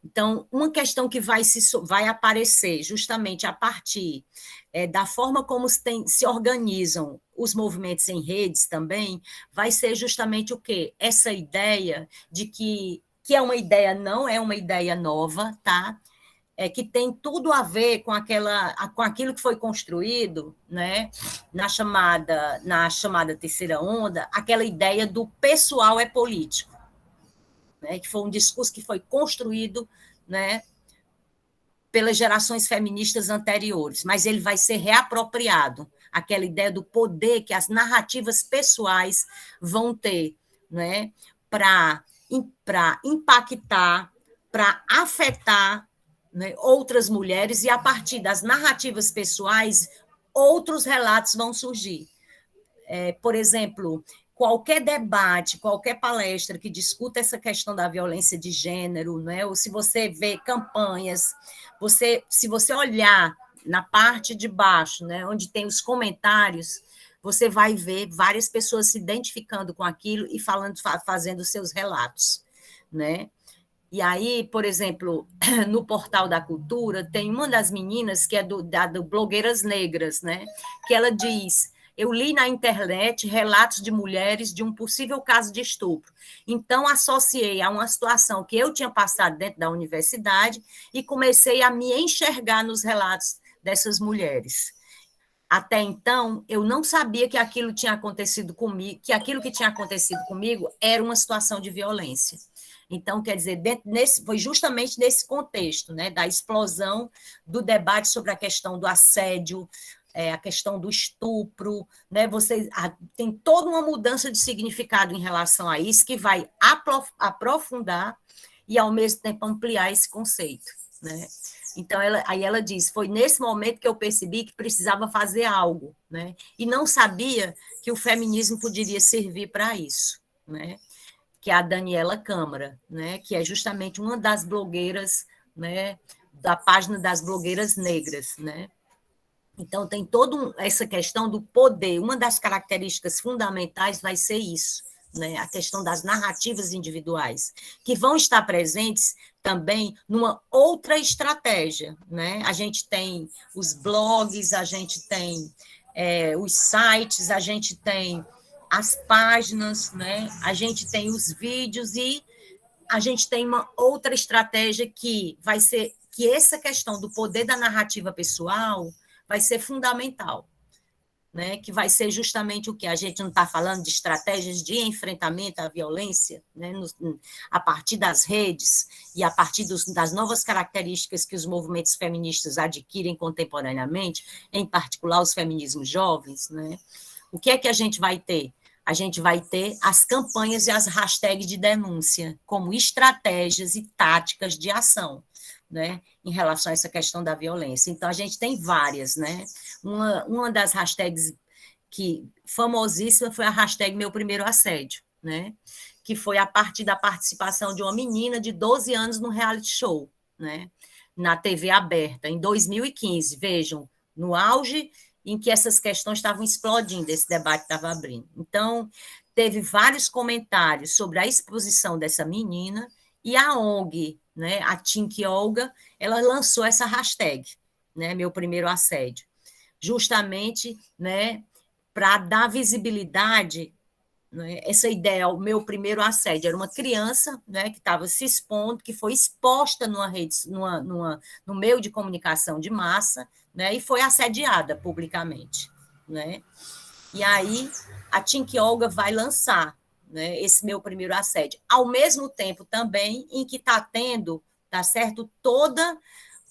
Então, uma questão que vai aparecer justamente a partir da forma como se organizam os movimentos em redes também, vai ser justamente o quê? Essa ideia de que é uma ideia, não é uma ideia nova, tá? Que tem tudo a ver com aquilo que foi construído, né, na chamada terceira onda, aquela ideia do pessoal é político, né, que foi um discurso que foi construído, né, pelas gerações feministas anteriores, mas ele vai ser reapropriado, aquela ideia do poder que as narrativas pessoais vão ter, né, para impactar, para afetar, né, outras mulheres, e a partir das narrativas pessoais, outros relatos vão surgir. Por exemplo, qualquer debate, qualquer palestra que discuta essa questão da violência de gênero, né, ou se você vê campanhas, se você olhar na parte de baixo, né, onde tem os comentários, você vai ver várias pessoas se identificando com aquilo e fazendo seus relatos, né? E aí, por exemplo, no Portal da Cultura, tem uma das meninas que é do Blogueiras Negras, né? Que ela diz: eu li na internet relatos de mulheres de um possível caso de estupro. Então, associei a uma situação que eu tinha passado dentro da universidade e comecei a me enxergar nos relatos dessas mulheres. Até então, eu não sabia que aquilo tinha acontecido comigo, que aquilo que tinha acontecido comigo era uma situação de violência. Então, quer dizer, foi justamente nesse contexto, né, da explosão do debate sobre a questão do assédio, a questão do estupro, né, tem toda uma mudança de significado em relação a isso que vai aprofundar e, ao mesmo tempo, ampliar esse conceito, né? Então, aí ela diz, foi nesse momento que eu percebi que precisava fazer algo, né? E não sabia que o feminismo poderia servir para isso, né? Que é a Daniela Câmara, né? Que é justamente uma das blogueiras, né? Da página das blogueiras negras, né? Então, tem toda essa questão do poder. Uma das características fundamentais vai ser isso, né? A questão das narrativas individuais, que vão estar presentes também numa outra estratégia, né? A gente tem os blogs, a gente tem os sites, a gente tem as páginas, né? A gente tem os vídeos e a gente tem uma outra estratégia que vai ser que essa questão do poder da narrativa pessoal vai ser fundamental, né? Que vai ser justamente o que a gente não está falando de estratégias de enfrentamento à violência, né? A partir das redes e a partir das novas características que os movimentos feministas adquirem contemporaneamente, em particular os feminismos jovens, né? O que é que a gente vai ter? A gente vai ter as campanhas e as hashtags de denúncia como estratégias e táticas de ação, né, em relação a essa questão da violência. Então, a gente tem várias, né? Uma das hashtags famosíssima foi a hashtag Meu Primeiro Assédio, né? Que foi a partir da participação de uma menina de 12 anos no reality show, né? Na TV aberta, em 2015. Vejam, no auge em que essas questões estavam explodindo, esse debate estava abrindo. Então, teve vários comentários sobre a exposição dessa menina e a ONG, né, a Tink Olga, ela lançou essa hashtag, né, Meu Primeiro Assédio, justamente, né, para dar visibilidade, né, essa ideia, o meu primeiro assédio era uma criança, né, que estava se expondo, que foi exposta no meio de comunicação de massa, né, e foi assediada publicamente, né? E aí a Tink Olga vai lançar, né, esse Meu Primeiro Assédio, ao mesmo tempo também em que está tendo, tá certo, toda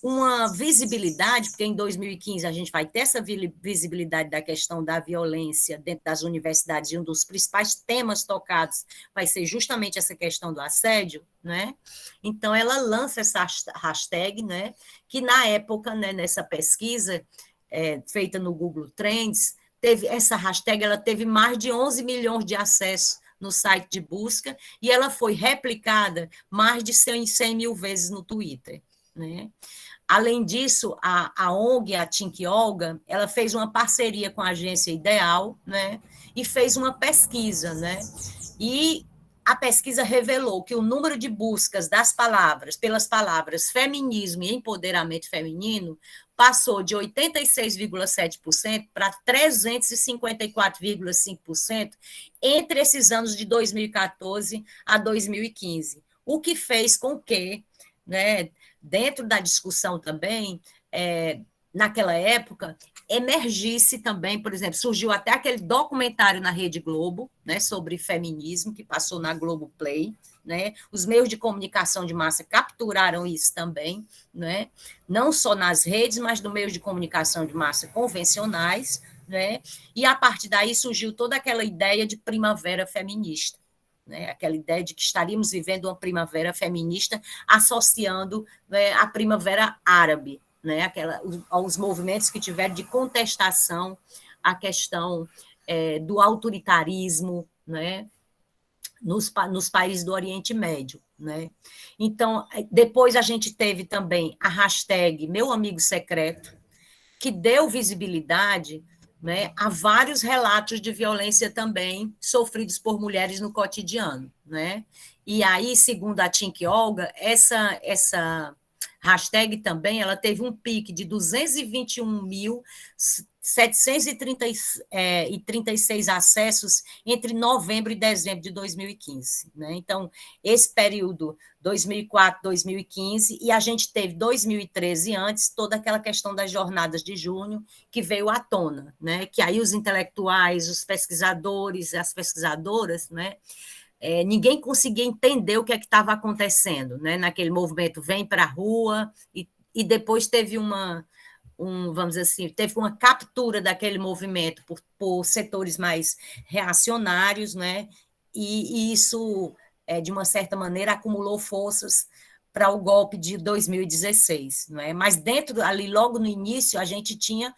uma visibilidade, porque em 2015 a gente vai ter essa visibilidade da questão da violência dentro das universidades, e um dos principais temas tocados vai ser justamente essa questão do assédio, né? Então, ela lança essa hashtag, né, que na época, né, nessa pesquisa feita no Google Trends, essa hashtag ela teve mais de 11 milhões de acessos no site de busca, e ela foi replicada mais de 100 mil vezes no Twitter, né? Além disso, a ONG, a Tink Olga, ela fez uma parceria com a Agência Ideal, né? E fez uma pesquisa, né? E a pesquisa revelou que o número de buscas pelas palavras feminismo e empoderamento feminino passou de 86,7% para 354,5% entre esses anos de 2014 a 2015, o que fez com que, né, dentro da discussão também, naquela época, emergisse também, por exemplo, surgiu até aquele documentário na Rede Globo, né, sobre feminismo, que passou na Globoplay, né? Os meios de comunicação de massa capturaram isso também, né? Não só nas redes, mas no meio de comunicação de massa convencionais, né? E a partir daí surgiu toda aquela ideia de primavera feminista, né? Aquela ideia de que estaríamos vivendo uma primavera feminista associando, né, a primavera árabe, né? Os movimentos que tiveram de contestação à questão do autoritarismo, né, nos países do Oriente Médio, né? Então, depois a gente teve também a hashtag Meu Amigo Secreto, que deu visibilidade, né, há vários relatos de violência também sofridos por mulheres no cotidiano, né? E aí, segundo a Tink Olga, essa hashtag também ela teve um pico de 221.736 acessos entre novembro e dezembro de 2015. Né? Então, esse período 2004, 2015, e a gente teve 2013 antes, toda aquela questão das jornadas de junho que veio à tona, né? Que aí os intelectuais, os pesquisadores, as pesquisadoras, né? Ninguém conseguia entender o que é que estava acontecendo, né? Naquele movimento Vem para a Rua, e depois teve vamos dizer assim, teve uma captura daquele movimento por setores mais reacionários, né? E isso, de uma certa maneira, acumulou forças para o golpe de 2016, não é? Mas dentro ali, logo no início, a gente tinha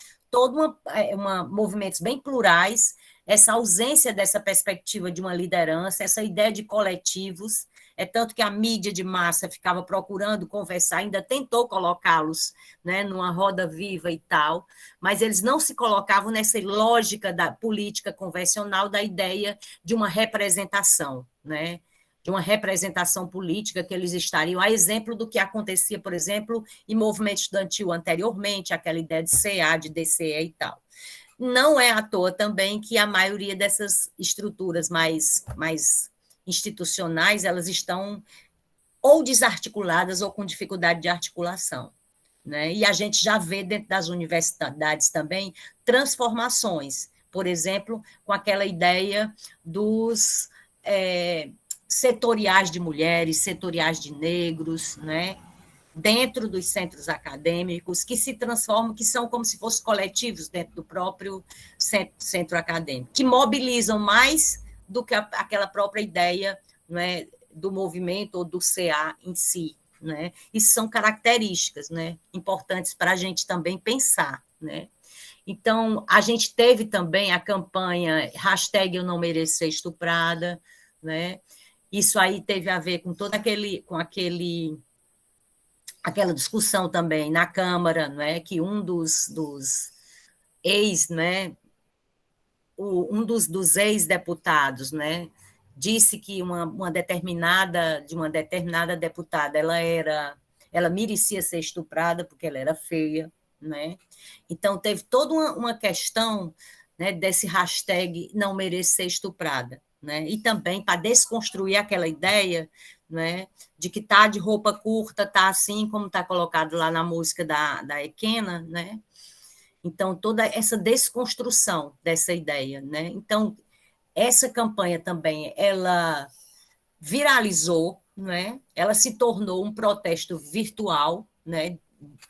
movimentos bem plurais, essa ausência dessa perspectiva de uma liderança, essa ideia de coletivos, tanto que a mídia de massa ficava procurando conversar, ainda tentou colocá-los, né, numa roda viva e tal, mas eles não se colocavam nessa lógica da política convencional da ideia de uma representação, né, de uma representação política que eles estariam, a exemplo do que acontecia, por exemplo, em movimento estudantil anteriormente, aquela ideia de CA, de DCE e tal. Não é à toa também que a maioria dessas estruturas mais institucionais, elas estão ou desarticuladas ou com dificuldade de articulação. Né? E a gente já vê dentro das universidades também transformações, por exemplo, com aquela ideia dos setoriais de mulheres, setoriais de negros, né? Dentro dos centros acadêmicos, que se transformam, que são como se fossem coletivos dentro do próprio centro acadêmico, que mobilizam mais do que aquela própria ideia, né, do movimento ou do CA em si. Né? Isso são características, né, importantes para a gente também pensar. Né? Então, a gente teve também a campanha #Eu Não Mereço Ser Estuprada, né? Isso aí teve a ver com todo aquela discussão também na Câmara, né, que um dos ex, né, um dos ex-deputados, né, disse que uma determinada deputada, ela merecia ser estuprada porque ela era feia, né? Então teve toda uma questão, né, desse #Não Mereço Ser Estuprada, né? E também para desconstruir aquela ideia, né, de que tá de roupa curta, tá assim como está colocado lá na música da Ekena, né? Então, toda essa desconstrução dessa ideia, né? Então, essa campanha também, ela viralizou, né? Ela se tornou um protesto virtual, né,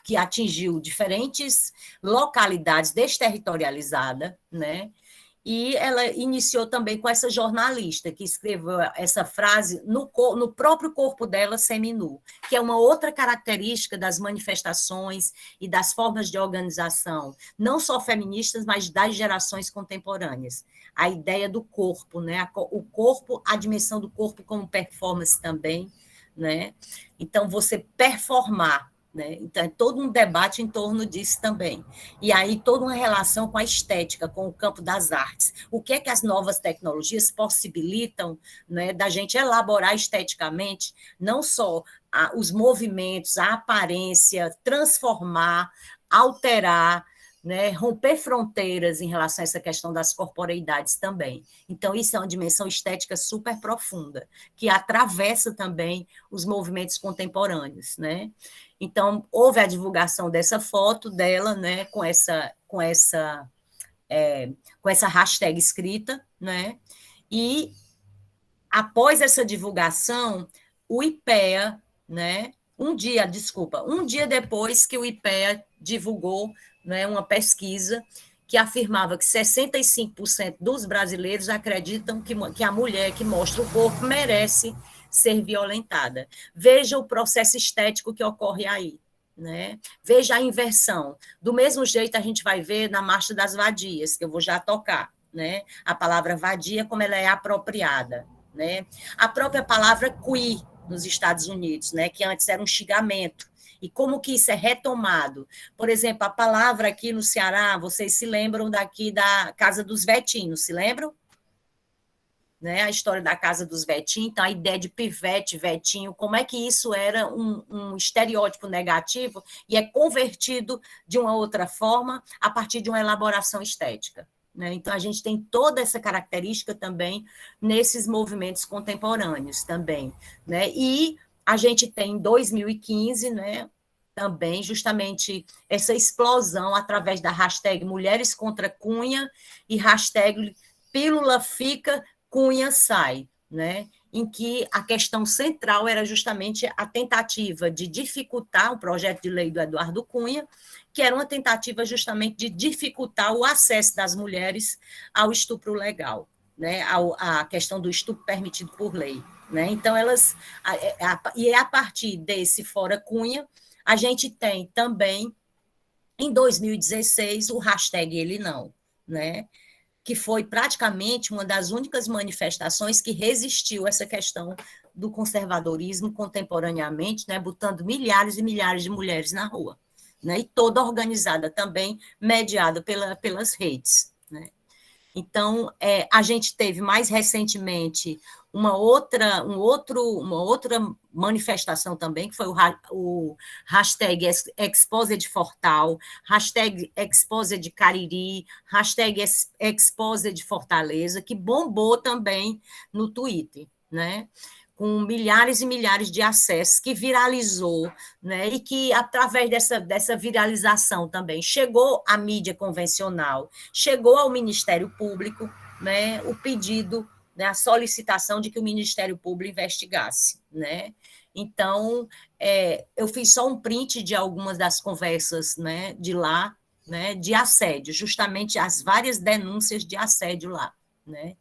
que atingiu diferentes localidades desterritorializadas, né? E ela iniciou também com essa jornalista que escreveu essa frase no próprio corpo dela seminu, que é uma outra característica das manifestações e das formas de organização, não só feministas, mas das gerações contemporâneas. A ideia do corpo, né? O corpo, a dimensão do corpo como performance também, né? Então, você performar, né? Então, é todo um debate em torno disso também. E aí, toda uma relação com a estética, com o campo das artes. O que é que as novas tecnologias possibilitam, né, da gente elaborar esteticamente, não só os movimentos, a aparência, transformar, alterar, né, romper fronteiras em relação a essa questão das corporeidades também. Então, isso é uma dimensão estética super profunda, que atravessa também os movimentos contemporâneos, né? Então, houve a divulgação dessa foto dela, né, com essa hashtag escrita, né? E, após essa divulgação, o IPEA, né, um dia depois que o IPEA divulgou, né, uma pesquisa que afirmava que 65% dos brasileiros acreditam que a mulher que mostra o corpo merece ser violentada. Veja o processo estético que ocorre aí, né? Veja a inversão. Do mesmo jeito a gente vai ver na Marcha das Vadias, que eu vou já tocar, né? A palavra vadia, como ela é apropriada, né? A própria palavra queer, nos Estados Unidos, né, que antes era um xingamento. E como que isso é retomado? Por exemplo, a palavra aqui no Ceará, vocês se lembram daqui da Casa dos Vetinhos, se lembram? Né, a história da Casa dos Vetinhos, então a ideia de pivete, vetinho, como é que isso era um estereótipo negativo e é convertido de uma outra forma a partir de uma elaboração estética. Né? Então, a gente tem toda essa característica também nesses movimentos contemporâneos também. Né? E a gente tem em 2015, né, também justamente essa explosão através da hashtag Mulheres contra Cunha e hashtag Pílula Fica, Cunha Sai, né? Em que a questão central era justamente a tentativa de dificultar o projeto de lei do Eduardo Cunha, que era uma tentativa justamente de dificultar o acesso das mulheres ao estupro legal, né? A questão do estupro permitido por lei. Né? Então, e a partir desse Fora Cunha, a gente tem também, em 2016, o hashtag Ele Não, né? Que foi praticamente uma das únicas manifestações que resistiu a essa questão do conservadorismo contemporaneamente, né? Botando milhares e milhares de mulheres na rua, né? E toda organizada também, mediada pelas redes. Né? Então, a gente teve mais recentemente uma outra manifestação também, que foi o hashtag Exposed Fortal, hashtag Exposed Cariri, hashtag Exposed Fortaleza, que bombou também no Twitter, né? Com milhares e milhares de acessos, que viralizou, né? E que, através dessa viralização também, chegou à mídia convencional, chegou ao Ministério Público, né? O pedido, né? A solicitação de que o Ministério Público investigasse. Né? Então, eu fiz só um print de algumas das conversas, né? De lá, né? De assédio, justamente as várias denúncias de assédio lá, né?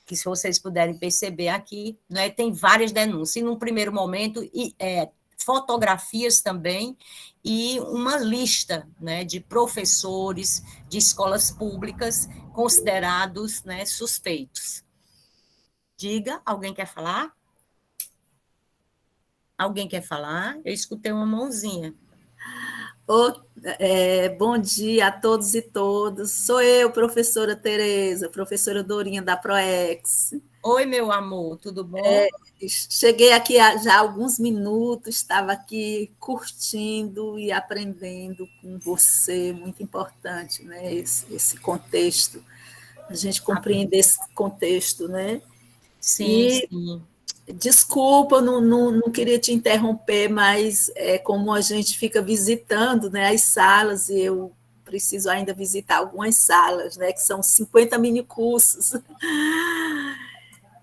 Que se vocês puderem perceber aqui, né, tem várias denúncias, e num primeiro momento, fotografias também, e uma lista, né, de professores de escolas públicas considerados, né, suspeitos. Diga, alguém quer falar? Alguém quer falar? Eu escutei uma mãozinha. Bom dia a todos e todas. Sou eu, professora Tereza, professora Dorinha da ProEx. Oi, meu amor, tudo bom? Cheguei aqui já há alguns minutos, estava aqui curtindo e aprendendo com você, muito importante, né? Esse contexto, a gente compreender esse contexto, né? Sim, sim. Desculpa, não queria te interromper, mas como a gente fica visitando, né, as salas, e eu preciso ainda visitar algumas salas, né, que são 50 minicursos.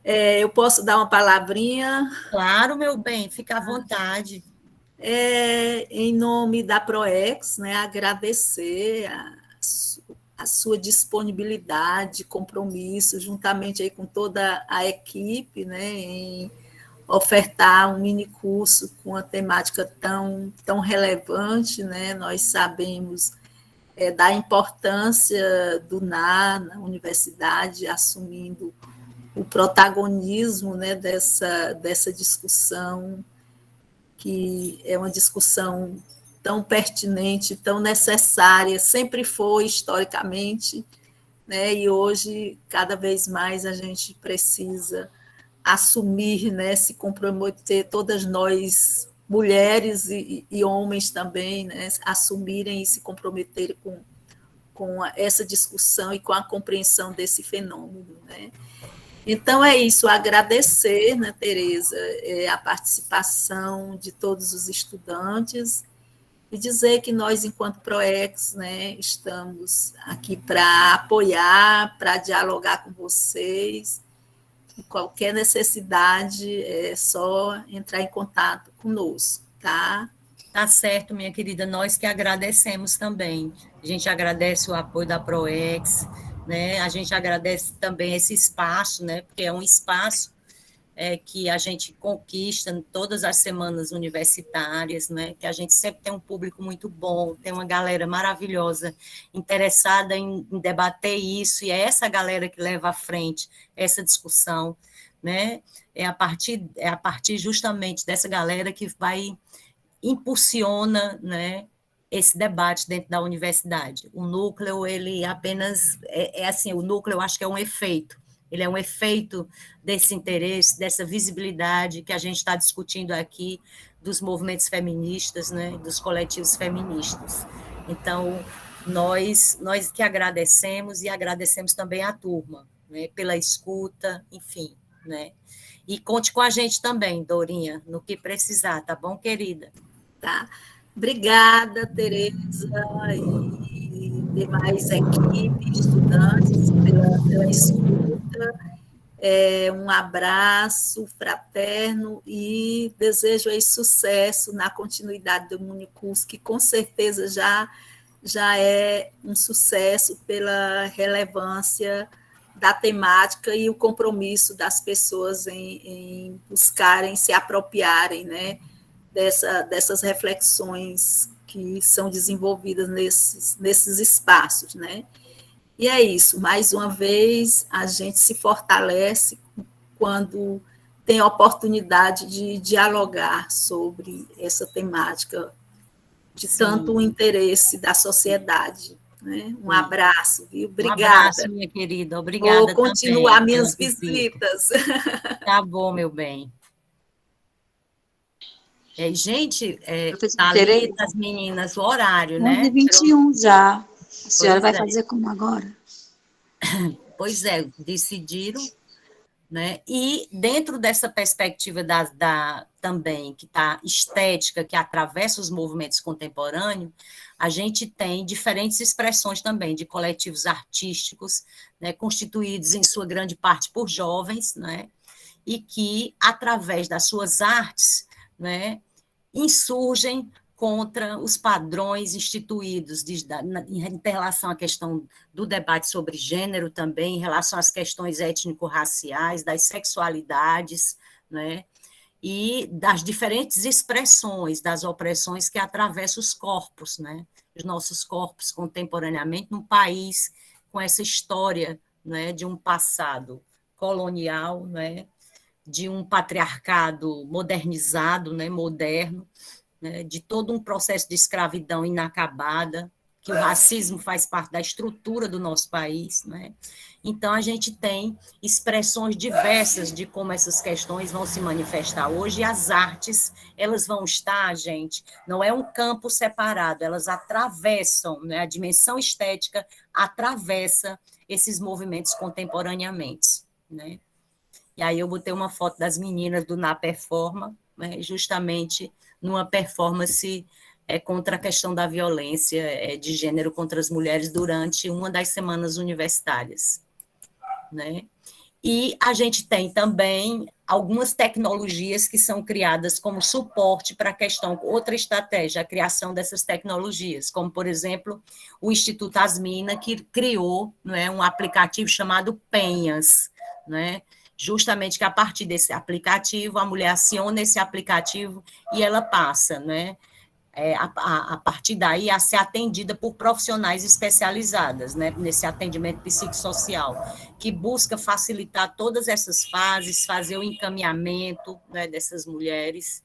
Eu posso dar uma palavrinha? Claro, meu bem, fica à vontade. Em nome da ProEx, né, agradecer a sua disponibilidade, compromisso, juntamente aí com toda a equipe, né, em ofertar um minicurso com uma temática tão relevante, né? Nós sabemos da importância do NA na universidade, assumindo o protagonismo, né, dessa discussão, que é uma discussão tão pertinente, tão necessária, sempre foi historicamente, né, e hoje, cada vez mais, a gente precisa assumir, né, se comprometer, todas nós, mulheres e homens também, né, assumirem e se comprometerem com essa discussão e com a compreensão desse fenômeno. Né. Então, é isso, agradecer, né, Tereza, a participação de todos os estudantes, e dizer que nós, enquanto ProEx, né, estamos aqui para apoiar, para dialogar com vocês, e qualquer necessidade é só entrar em contato conosco, tá? Tá certo, minha querida, nós que agradecemos também. A gente agradece o apoio da ProEx, né? A gente agradece também esse espaço, né? Porque é um espaço que a gente conquista todas as semanas universitárias, né, que a gente sempre tem um público muito bom, tem uma galera maravilhosa interessada em debater isso, e é essa galera que leva à frente essa discussão, né, é a partir justamente dessa galera que impulsiona, né, esse debate dentro da universidade. O núcleo, ele apenas, assim, o núcleo eu acho que é um efeito, ele é um efeito desse interesse, dessa visibilidade que a gente está discutindo aqui, dos movimentos feministas, né, dos coletivos feministas. Então, nós que agradecemos, e agradecemos também à turma, né, pela escuta, enfim, né. E conte com a gente também, Dorinha, no que precisar, tá bom, querida? Tá. Obrigada, Tereza, e demais equipe, estudantes, pela escuta. Um abraço fraterno e desejo aí sucesso na continuidade do Unicurso, que com certeza já é um sucesso pela relevância da temática e o compromisso das pessoas em buscarem se apropriarem, né, dessas reflexões que são desenvolvidas nesses espaços, né? E é isso, mais uma vez, a gente se fortalece quando tem a oportunidade de dialogar sobre essa temática de tanto interesse da sociedade. Né? Um abraço, viu? Obrigada. Um abraço, minha querida, obrigada. Vou continuar também, minhas visitas. Tá bom, meu bem. Gente, Tereza, as meninas, o horário, né? 11h21 já. A senhora Pois vai fazer como agora? Pois é, decidiram, né? E dentro dessa perspectiva também, que está estética, que atravessa os movimentos contemporâneos, a gente tem diferentes expressões também de coletivos artísticos, né, constituídos em sua grande parte por jovens, né, e que, através das suas artes, né, insurgem contra os padrões instituídos em relação à questão do debate sobre gênero também, em relação às questões étnico-raciais, das sexualidades, né, e das diferentes expressões das opressões que atravessam os corpos, né, os nossos corpos contemporaneamente num país com essa história, né, de um passado colonial, né, de um patriarcado modernizado, né, moderno, né, de todo um processo de escravidão inacabada, que o racismo faz parte da estrutura do nosso país, né? Então, a gente tem expressões diversas de como essas questões vão se manifestar hoje, e as artes, elas vão estar, gente, não é um campo separado, elas atravessam, né, a dimensão estética atravessa esses movimentos contemporaneamente, né? E aí eu botei uma foto das meninas do Na Performa, né, justamente numa performance contra a questão da violência de gênero contra as mulheres durante uma das semanas universitárias, né? E a gente tem também algumas tecnologias que são criadas como suporte para a questão, outra estratégia, a criação dessas tecnologias, como, por exemplo, o Instituto Asmina, que criou, né, um aplicativo chamado Penhas, né? Justamente que a partir desse aplicativo, a mulher aciona esse aplicativo e ela passa, né, a partir daí, a ser atendida por profissionais especializadas, né, nesse atendimento psicossocial, que busca facilitar todas essas fases, fazer o encaminhamento, né, dessas mulheres,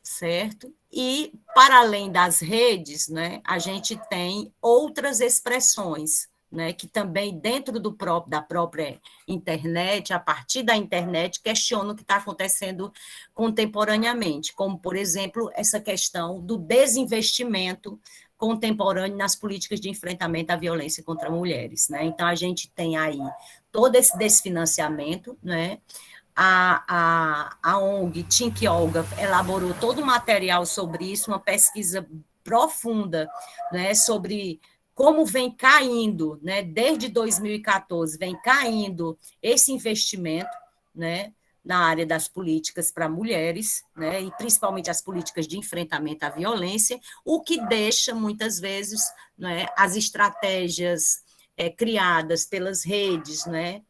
certo? E, para além das redes, né, a gente tem outras expressões, né, que também dentro da própria internet, a partir da internet, questionam o que está acontecendo contemporaneamente, como, por exemplo, essa questão do desinvestimento contemporâneo nas políticas de enfrentamento à violência contra mulheres, né? Então, a gente tem aí todo esse desfinanciamento, né? A ONG Think Olga elaborou todo um material sobre isso, uma pesquisa profunda, né, sobre como vem caindo, né, desde 2014, vem caindo esse investimento, né, na área das políticas para mulheres, né, e principalmente as políticas de enfrentamento à violência, o que deixa, muitas vezes, né, as estratégias criadas pelas redes, né,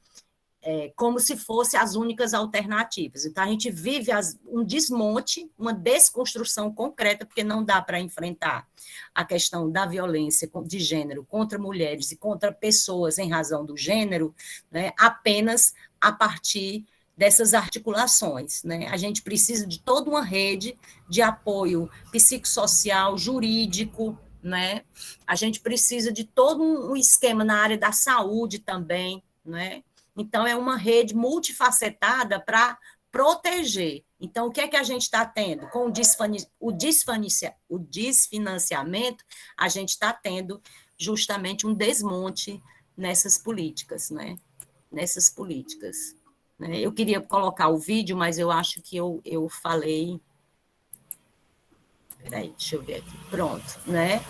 como se fossem as únicas alternativas. Então, a gente vive um desmonte, uma desconstrução concreta, porque não dá para enfrentar a questão da violência de gênero contra mulheres e contra pessoas em razão do gênero, né, apenas a partir dessas articulações, né? A gente precisa de toda uma rede de apoio psicossocial, jurídico, né? A gente precisa de todo um esquema na área da saúde também, né? Então, é uma rede multifacetada para proteger. Então, o que é que a gente está tendo? Com o desfinanciamento, a gente está tendo justamente um desmonte nessas políticas, né? Nessas políticas. Eu queria colocar o vídeo, mas eu acho que eu falei... Espera aí, deixa eu ver aqui. Pronto, né?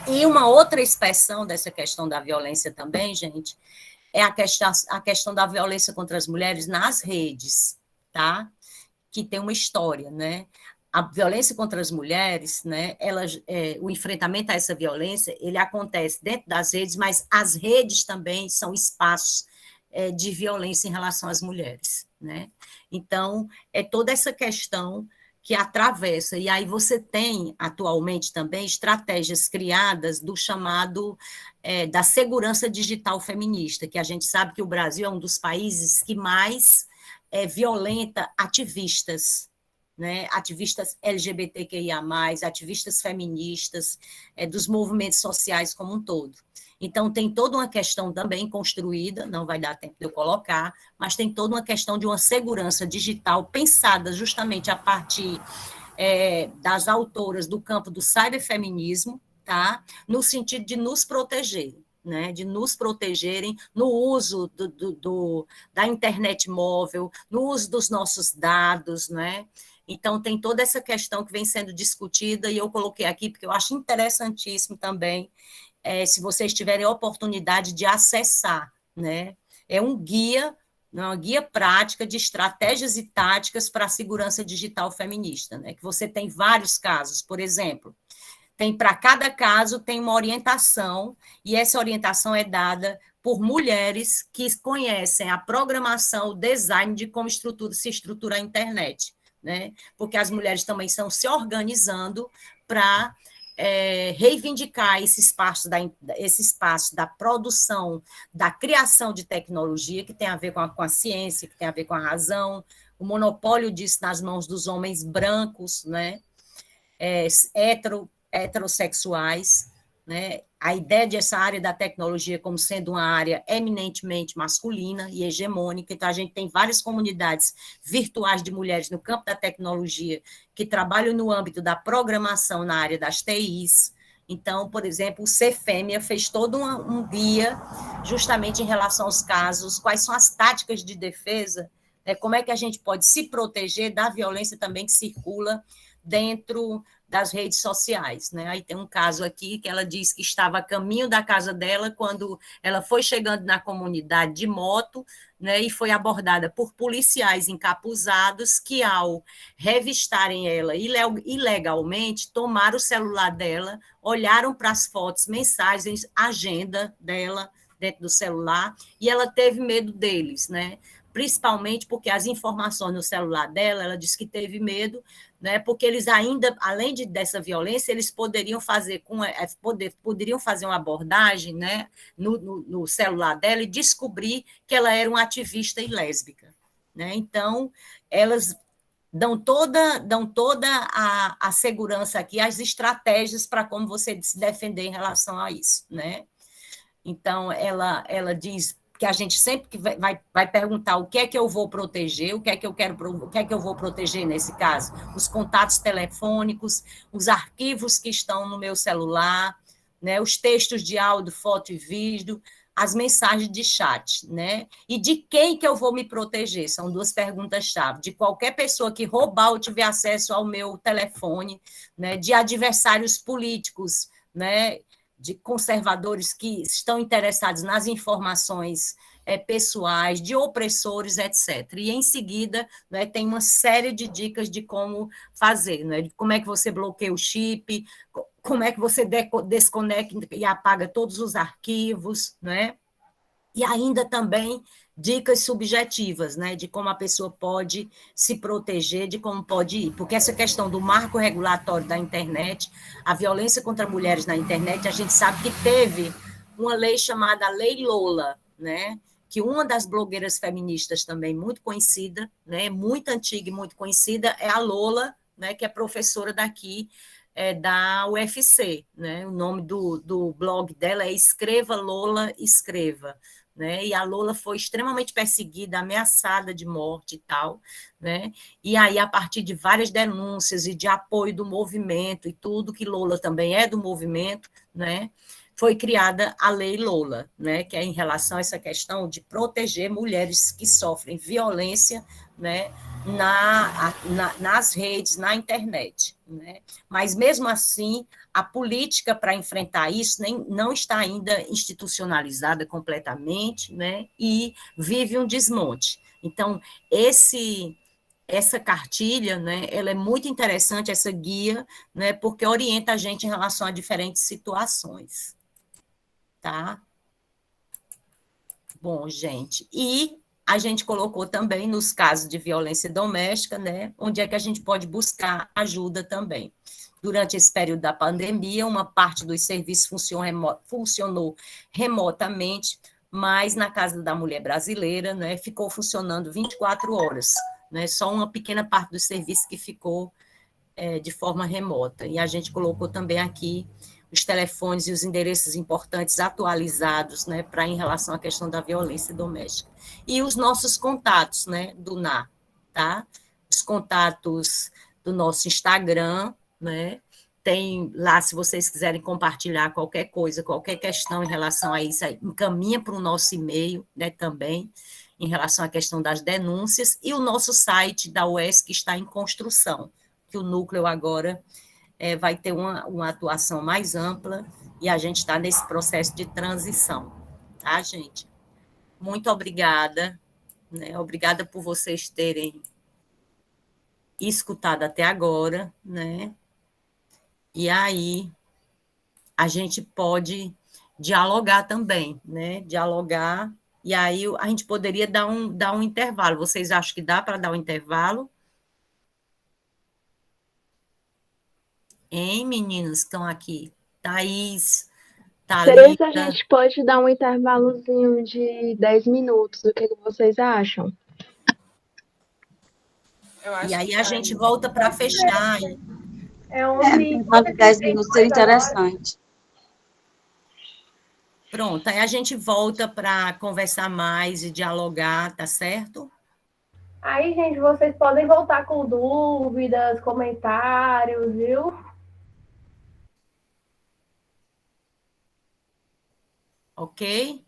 E uma outra expressão dessa questão da violência também, gente, é a questão da violência contra as mulheres nas redes, tá? Que tem uma história, né? A violência contra as mulheres, né? O enfrentamento a essa violência, ele acontece dentro das redes, mas as redes também são espaços de violência em relação às mulheres, né? Então, é toda essa questão que atravessa, e aí você tem, atualmente também, estratégias criadas do chamado da segurança digital feminista, que a gente sabe que o Brasil é um dos países que mais violenta ativistas, né? Ativistas LGBTQIA+, ativistas feministas, dos movimentos sociais como um todo. Então, tem toda uma questão também construída, não vai dar tempo de eu colocar, mas tem toda uma questão de uma segurança digital pensada justamente a partir das autoras do campo do cyberfeminismo, tá? No sentido de nos proteger, né? De nos protegerem no uso da internet móvel, no uso dos nossos dados, né? Então, tem toda essa questão que vem sendo discutida, e eu coloquei aqui porque eu acho interessantíssimo também, se vocês tiverem a oportunidade de acessar, né? É um guia, uma guia prática de estratégias e táticas para a segurança digital feminista, né? Que você tem vários casos, por exemplo, para cada caso tem uma orientação, e essa orientação é dada por mulheres que conhecem a programação, o design de como se estrutura a internet, né? Porque as mulheres também estão se organizando para reivindicar esse espaço da produção, da criação de tecnologia, que tem a ver com a ciência, que tem a ver com a razão, o monopólio disso nas mãos dos homens brancos, né? Heterossexuais, né? A ideia dessa área da tecnologia como sendo uma área eminentemente masculina e hegemônica. Então, a gente tem várias comunidades virtuais de mulheres no campo da tecnologia que trabalham no âmbito da programação na área das TIs. Então, por exemplo, o Cefêmea fez todo um guia justamente em relação aos casos, quais são as táticas de defesa, né? Como é que a gente pode se proteger da violência também que circula dentro das redes sociais, né? Aí tem um caso aqui que ela diz que estava a caminho da casa dela quando ela foi chegando na comunidade de moto, né, e foi abordada por policiais encapuzados que, ao revistarem ela ilegalmente, tomaram o celular dela, olharam para as fotos, mensagens, agenda dela dentro do celular, e ela teve medo deles, né? Principalmente porque as informações no celular dela, ela disse que teve medo, né, porque eles ainda, além dessa violência, eles poderiam fazer uma abordagem, né, no celular dela e descobrir que ela era uma ativista e lésbica, né? Então, elas dão toda a segurança aqui, as estratégias para como você se defender em relação a isso, né? Então, ela diz que a gente sempre vai perguntar o que é que eu vou proteger, o que é que eu vou proteger nesse caso, os contatos telefônicos, os arquivos que estão no meu celular, né, os textos de áudio, foto e vídeo, as mensagens de chat, né? E de quem que eu vou me proteger? São duas perguntas-chave. De qualquer pessoa que roubar ou tiver acesso ao meu telefone, né? De adversários políticos, né? De conservadores que estão interessados nas informações pessoais, de opressores, etc. E, em seguida, né, tem uma série de dicas de como fazer, né? De como é que você bloqueia o chip, como é que você desconecta e apaga todos os arquivos, né? E ainda também dicas subjetivas, né, de como a pessoa pode se proteger, de como pode ir. Porque essa questão do marco regulatório da internet, a violência contra mulheres na internet, a gente sabe que teve uma lei chamada Lei Lola, né, que uma das blogueiras feministas também muito conhecida, né, muito antiga e muito conhecida, é a Lola, né, que é professora daqui da UFC, né? O nome do blog dela é Escreva Lola, Escreva, né? E a Lola foi extremamente perseguida, ameaçada de morte e tal, né? E aí, a partir de várias denúncias e de apoio do movimento e tudo, que Lola também é do movimento, né? Foi criada a Lei Lola, né? Que é em relação a essa questão de proteger mulheres que sofrem violência, né? Nas redes, na internet, né? Mas, mesmo assim, a política para enfrentar isso não está ainda institucionalizada completamente, né? E vive um desmonte. Então, essa cartilha, né, ela é muito interessante, essa guia, né, porque orienta a gente em relação a diferentes situações. Tá? Bom, gente, e a gente colocou também nos casos de violência doméstica, né, onde é que a gente pode buscar ajuda também. Durante esse período da pandemia, uma parte dos serviços funcionou remotamente, mas na Casa da Mulher Brasileira, né, ficou funcionando 24 horas, né, só uma pequena parte dos serviços que ficou de forma remota. E a gente colocou também aqui os telefones e os endereços importantes atualizados, né, para em relação à questão da violência doméstica. E os nossos contatos, né, do NA, tá? Os contatos do nosso Instagram, né? Tem lá, se vocês quiserem compartilhar qualquer coisa, qualquer questão em relação a isso, encaminha para o nosso e-mail, né, também, em relação à questão das denúncias, e o nosso site da UES, que está em construção, que o núcleo agora vai ter uma atuação mais ampla, e a gente está nesse processo de transição, tá, gente? Muito obrigada, né? Obrigada por vocês terem escutado até agora, né? E aí a gente pode dialogar também, né? Dialogar, e aí a gente poderia dar um intervalo. Vocês acham que dá para dar um intervalo? Hein, meninos, estão aqui? Thaís, Tereza, a Thalita. gente pode dar um intervalozinho de 10 minutos. O que vocês acham? Eu E acho aí que a dá. gente volta para fechar. É É, 11 intervalo de 10 minutos seria agora. interessante. Pronto, aí a gente volta para conversar mais e dialogar, tá certo? Aí, gente, vocês podem voltar com dúvidas, comentários, viu? Ok?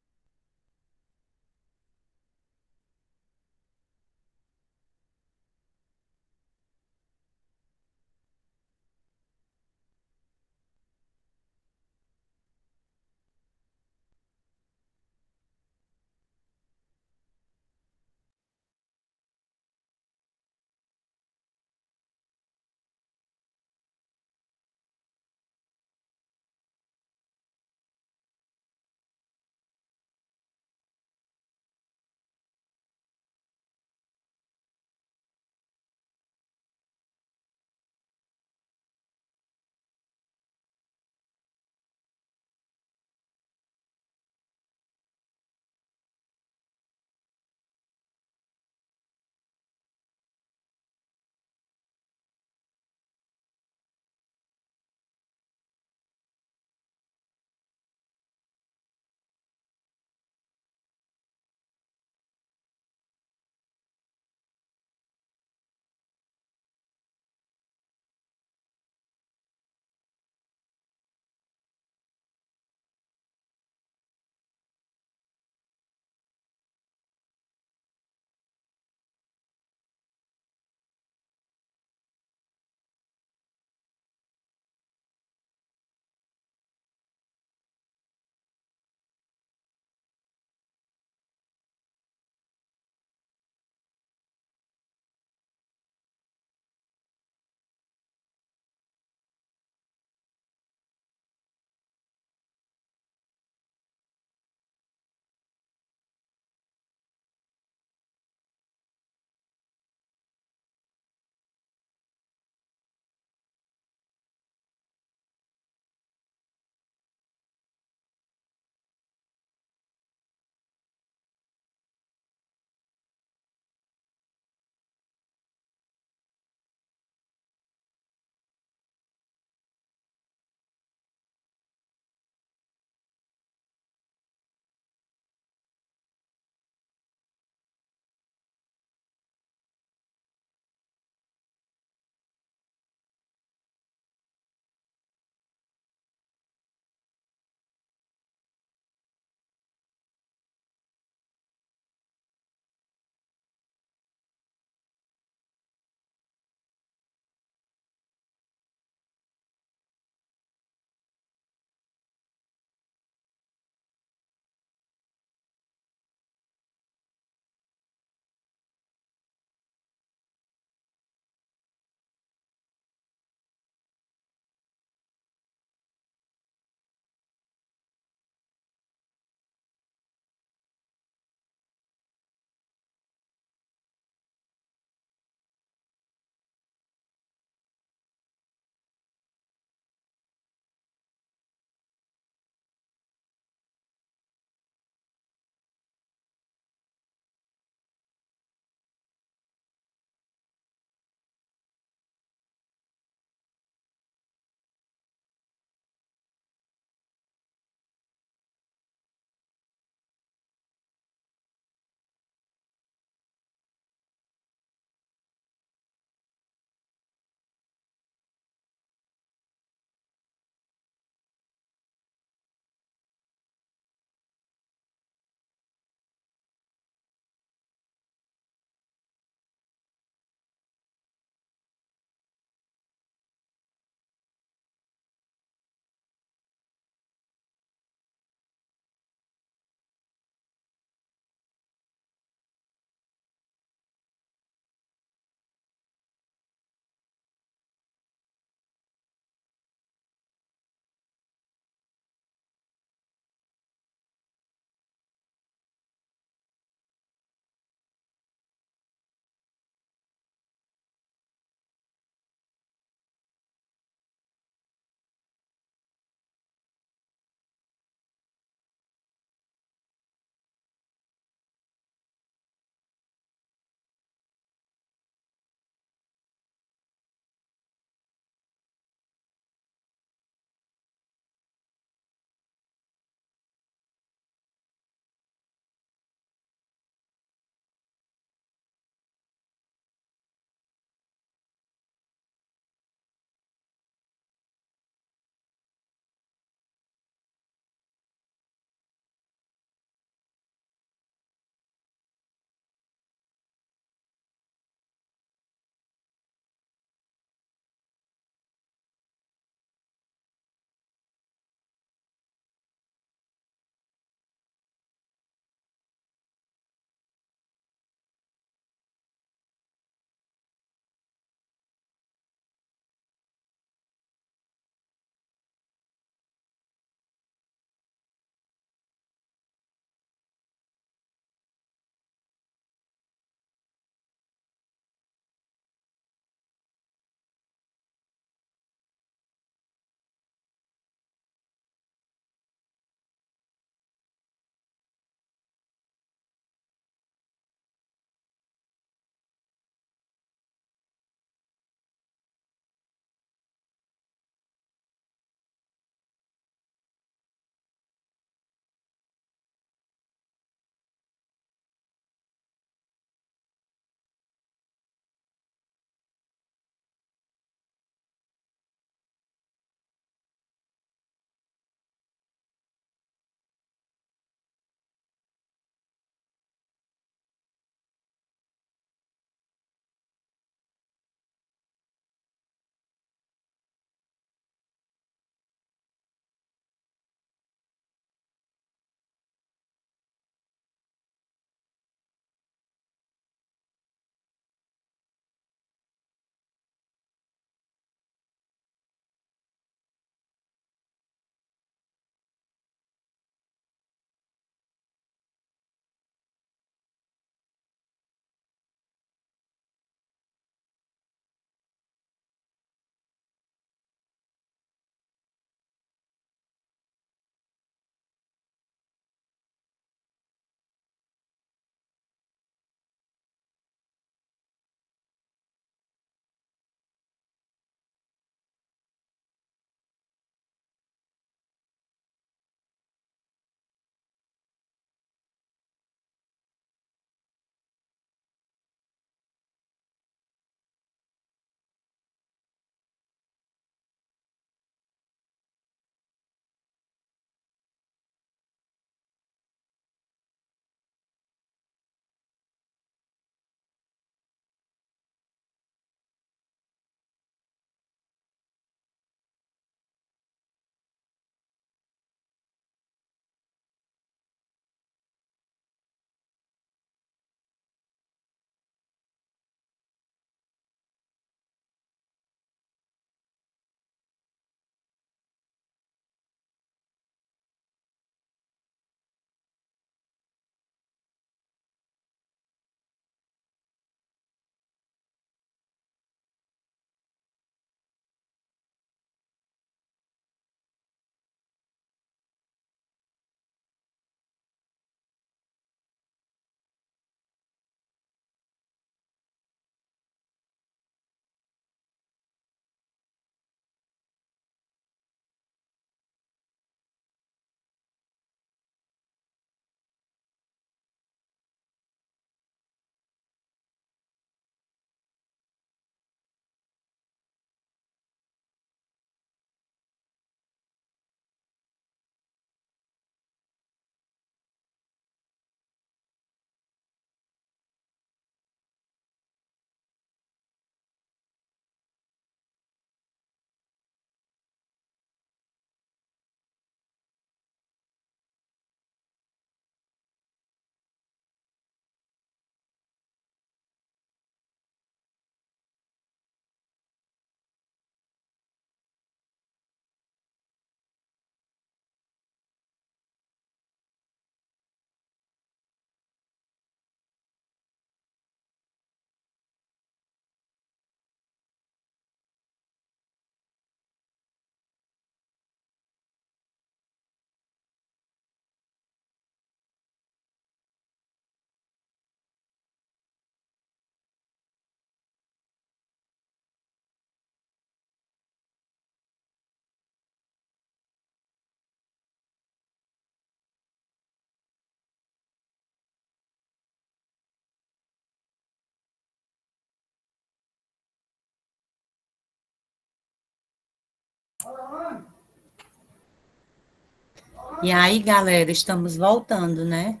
E aí, galera, estamos voltando, né?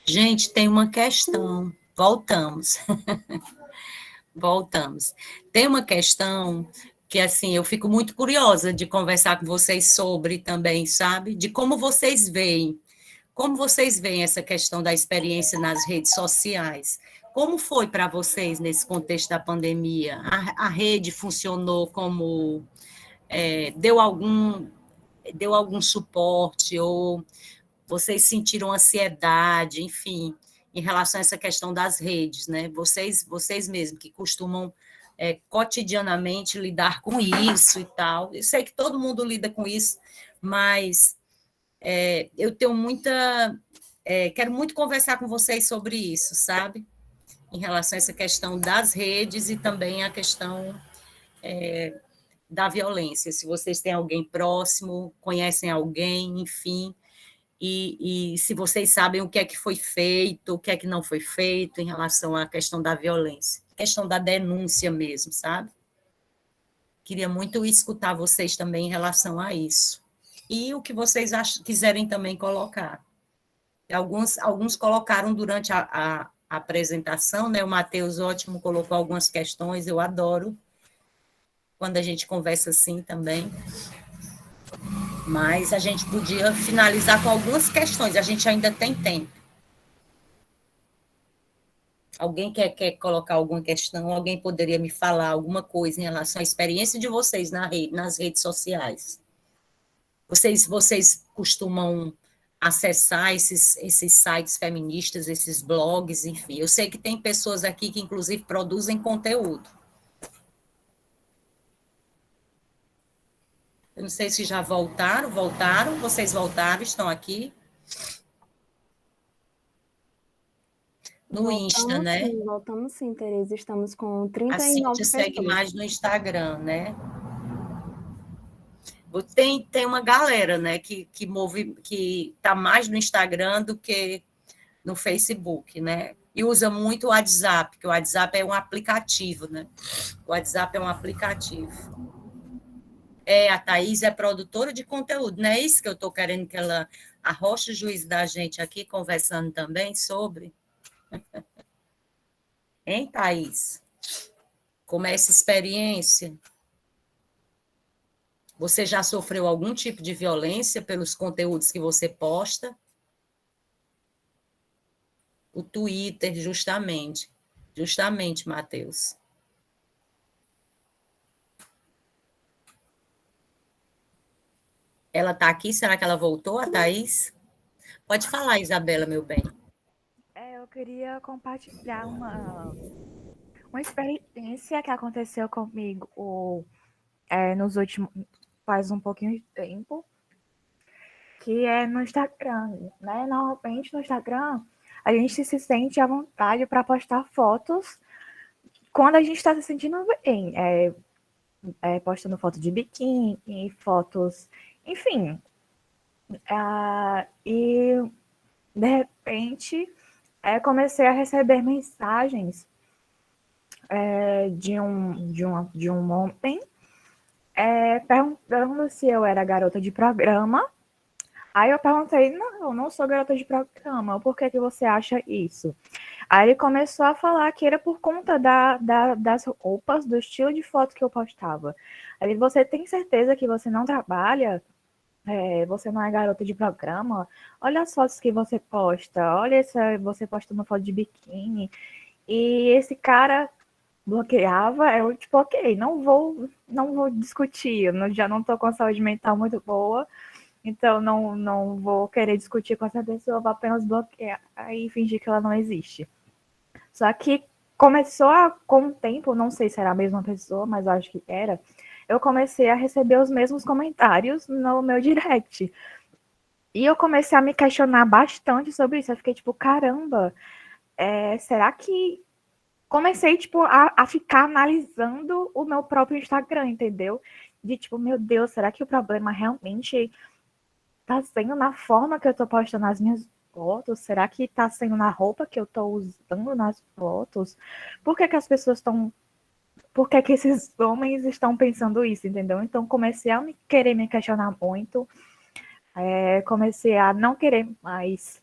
Gente, tem uma questão. Voltamos. Voltamos. Tem uma questão que, assim, eu fico muito curiosa de conversar com vocês sobre também, sabe? De como vocês veem. Como vocês veem essa questão da experiência nas redes sociais? Como foi para vocês nesse contexto da pandemia? A rede funcionou como... deu algum suporte ou vocês sentiram ansiedade, enfim, em relação a essa questão das redes, né? Vocês mesmos que costumam cotidianamente lidar com isso e tal. Eu sei que todo mundo lida com isso, mas eu tenho quero muito conversar com vocês sobre isso, sabe? Em relação a essa questão das redes e também a questão da violência. Se vocês têm alguém próximo, conhecem alguém, enfim, e se vocês sabem o que é que foi feito, o que é que não foi feito em relação à questão da violência, questão da denúncia mesmo, sabe? Queria muito escutar vocês também em relação a isso. E o que vocês quiserem também colocar. Alguns colocaram durante a apresentação, né? O Matheus Ótimo colocou algumas questões, eu adoro quando a gente conversa assim também. Mas a gente podia finalizar com algumas questões, a gente ainda tem tempo. Alguém quer colocar alguma questão? Alguém poderia me falar alguma coisa em relação à experiência de vocês nas redes sociais? Vocês costumam acessar esses sites feministas, esses blogs, enfim. Eu sei que tem pessoas aqui que, inclusive, produzem conteúdo. Eu não sei se já voltaram, vocês voltaram, estão aqui? No Insta, né? Sim, voltamos sim, Tereza. Estamos com 39 assim, pessoas. segue mais no Instagram, né? Tem uma galera, né, que está mais no Instagram do que no Facebook, né? E usa muito o WhatsApp, que o WhatsApp é um aplicativo, né? O WhatsApp é um aplicativo. A Thaís é produtora de conteúdo, não é isso que eu estou querendo que ela arroche o juiz da gente aqui, conversando também sobre? Hein, Thaís? Como é essa experiência? Você já sofreu algum tipo de violência pelos conteúdos que você posta? O Twitter, justamente, Matheus. Ela está aqui? Será que ela voltou, a Thaís? Pode falar, Isabela, meu bem. Eu queria compartilhar uma experiência que aconteceu comigo nos últimos, faz um pouquinho de tempo, que é no Instagram, né? Normalmente no Instagram a gente se sente à vontade para postar fotos quando a gente está se sentindo bem, postando foto de biquíni, fotos, enfim. E de repente comecei a receber mensagens de um homem perguntando se eu era garota de programa. Aí eu perguntei, não, eu não sou garota de programa, por que você acha isso? Aí ele começou a falar que era por conta das roupas, do estilo de foto que eu postava. Aí você tem certeza que você não trabalha? Você não é garota de programa? Olha as fotos que você posta, olha você postando foto de biquíni. E esse cara bloqueava, eu tipo, ok, não vou discutir, eu já não estou com a saúde mental muito boa, então não vou querer discutir com essa pessoa, vou apenas bloquear e fingir que ela não existe. Só que começou com o tempo, não sei se era a mesma pessoa, mas eu acho que era, eu comecei a receber os mesmos comentários no meu direct. E eu comecei a me questionar bastante sobre isso. Eu fiquei tipo, caramba, será que comecei, tipo, a ficar analisando o meu próprio Instagram, entendeu? De, tipo, meu Deus, será que o problema realmente tá sendo na forma que eu tô postando as minhas fotos? Será que tá sendo na roupa que eu tô usando nas fotos? Por que as pessoas estão... Por que esses homens estão pensando isso, entendeu? Então, comecei a querer me questionar muito. Comecei a não querer mais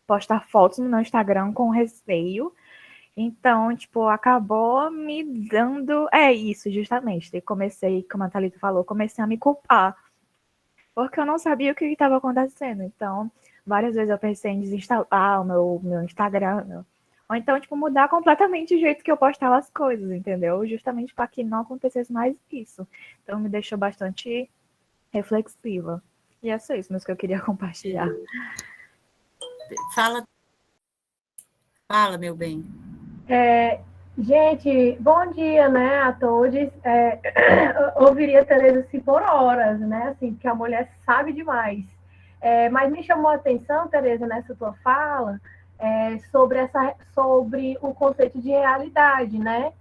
postar fotos no meu Instagram com receio. Então, tipo, acabou me dando... isso, justamente. Comecei, como a Thalita falou, comecei a me culpar. Porque eu não sabia o que estava acontecendo. Então, várias vezes eu pensei em desinstalar o meu Instagram. Ou então, tipo, mudar completamente o jeito que eu postava as coisas, entendeu? Justamente para que não acontecesse mais isso. Então, me deixou bastante reflexiva. E é só isso mesmo que eu queria compartilhar. Fala, meu bem. Gente, bom dia, né, a todos. Eu ouviria a Tereza assim por horas, né, assim, porque a mulher sabe demais. Mas me chamou a atenção, Tereza, nessa tua fala, sobre o conceito de realidade, né?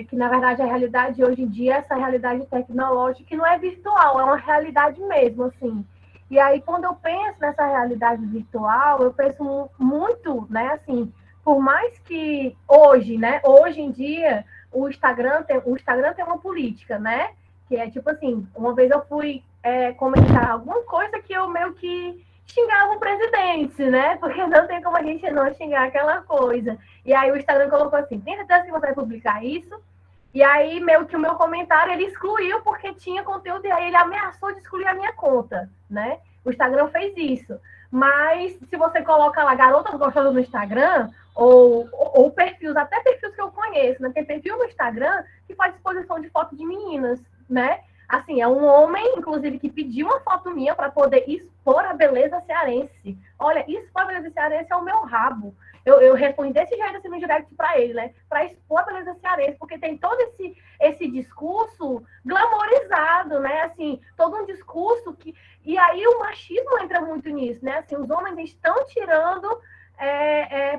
Que, na verdade, a realidade hoje em dia é essa realidade tecnológica, que não é virtual, é uma realidade mesmo, assim. E aí, quando eu penso nessa realidade virtual, eu penso muito, né, assim, por mais que hoje, né, hoje em dia, o Instagram tem uma política, né, que é tipo assim, uma vez eu fui comentar alguma coisa que eu meio que xingava o presidente, né, porque não tem como a gente não xingar aquela coisa. E aí o Instagram colocou assim, tem certeza que você vai publicar isso? E aí, meio que o meu comentário, ele excluiu porque tinha conteúdo, e aí ele ameaçou de excluir a minha conta, né? O Instagram fez isso. Mas, se você coloca lá garotas gostosas no Instagram, ou perfis, até perfis que eu conheço, né? Tem perfil no Instagram que faz exposição de foto de meninas, né? Assim, é um homem, inclusive, que pediu uma foto minha para poder expor a beleza cearense. Olha, expor a beleza cearense é o meu rabo. Eu respondi desse jeito assim no direct para ele, né? Para expor a beleza cearense, porque tem todo esse discurso glamorizado, né? Assim, todo um discurso que... E aí o machismo entra muito nisso, né? Assim, os homens estão tirando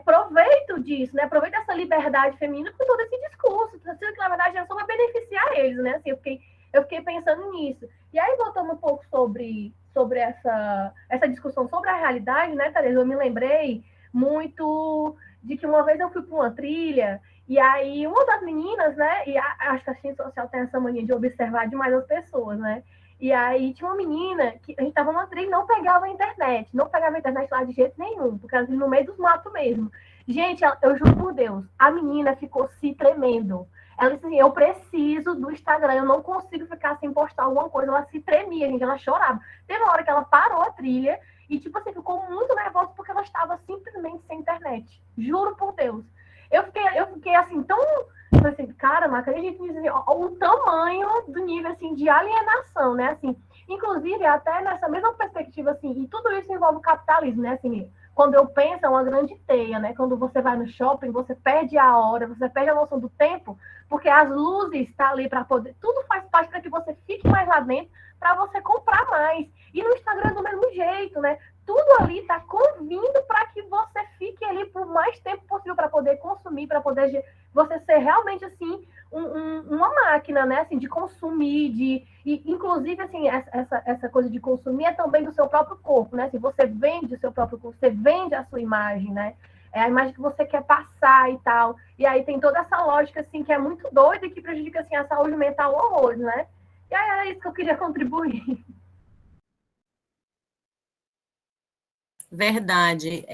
proveito disso, né? Proveito dessa liberdade feminina com todo esse discurso, sendo que, na verdade, é só para beneficiar eles, né? Assim, eu fiquei pensando nisso. E aí, voltando um pouco sobre essa discussão sobre a realidade, né, Tereza? Eu me lembrei muito de que uma vez eu fui para uma trilha e aí uma das meninas, né, e acho que a ciência social tem essa mania de observar demais as pessoas, né, e aí tinha uma menina que a gente estava numa trilha e não pegava a internet lá de jeito nenhum, porque ela vinha no meio dos matos mesmo. Gente, eu juro por Deus, a menina ficou se tremendo. Ela disse assim, eu preciso do Instagram, eu não consigo ficar sem postar alguma coisa. Ela se tremia, gente, ela chorava. Teve uma hora que ela parou a trilha e, tipo assim, ficou muito nervosa porque ela estava simplesmente sem internet. Juro por Deus. Eu fiquei assim, tão... assim, cara, não acredito nisso. Assim, o tamanho do nível, assim, de alienação, né? Assim, inclusive, até nessa mesma perspectiva, assim, e tudo isso envolve o capitalismo, né? Assim, quando eu penso, é uma grande teia, né? Quando você vai no shopping, você perde a hora, você perde a noção do tempo, porque as luzes estão ali para poder... Tudo faz parte para que você fique mais lá dentro, para você comprar mais. E no Instagram do mesmo jeito, né? Tudo ali está convindo para que você fique ali por mais tempo possível para poder consumir, para poder você ser realmente, assim, uma máquina, né? Assim, de consumir, e, inclusive, assim, essa coisa de consumir é também do seu próprio corpo, né? Se você vende o seu próprio corpo, você vende a sua imagem, né? É a imagem que você quer passar e tal. E aí tem toda essa lógica, assim, que é muito doida e que prejudica, assim, a saúde mental horrores, né? E aí era isso que eu queria contribuir. Verdade,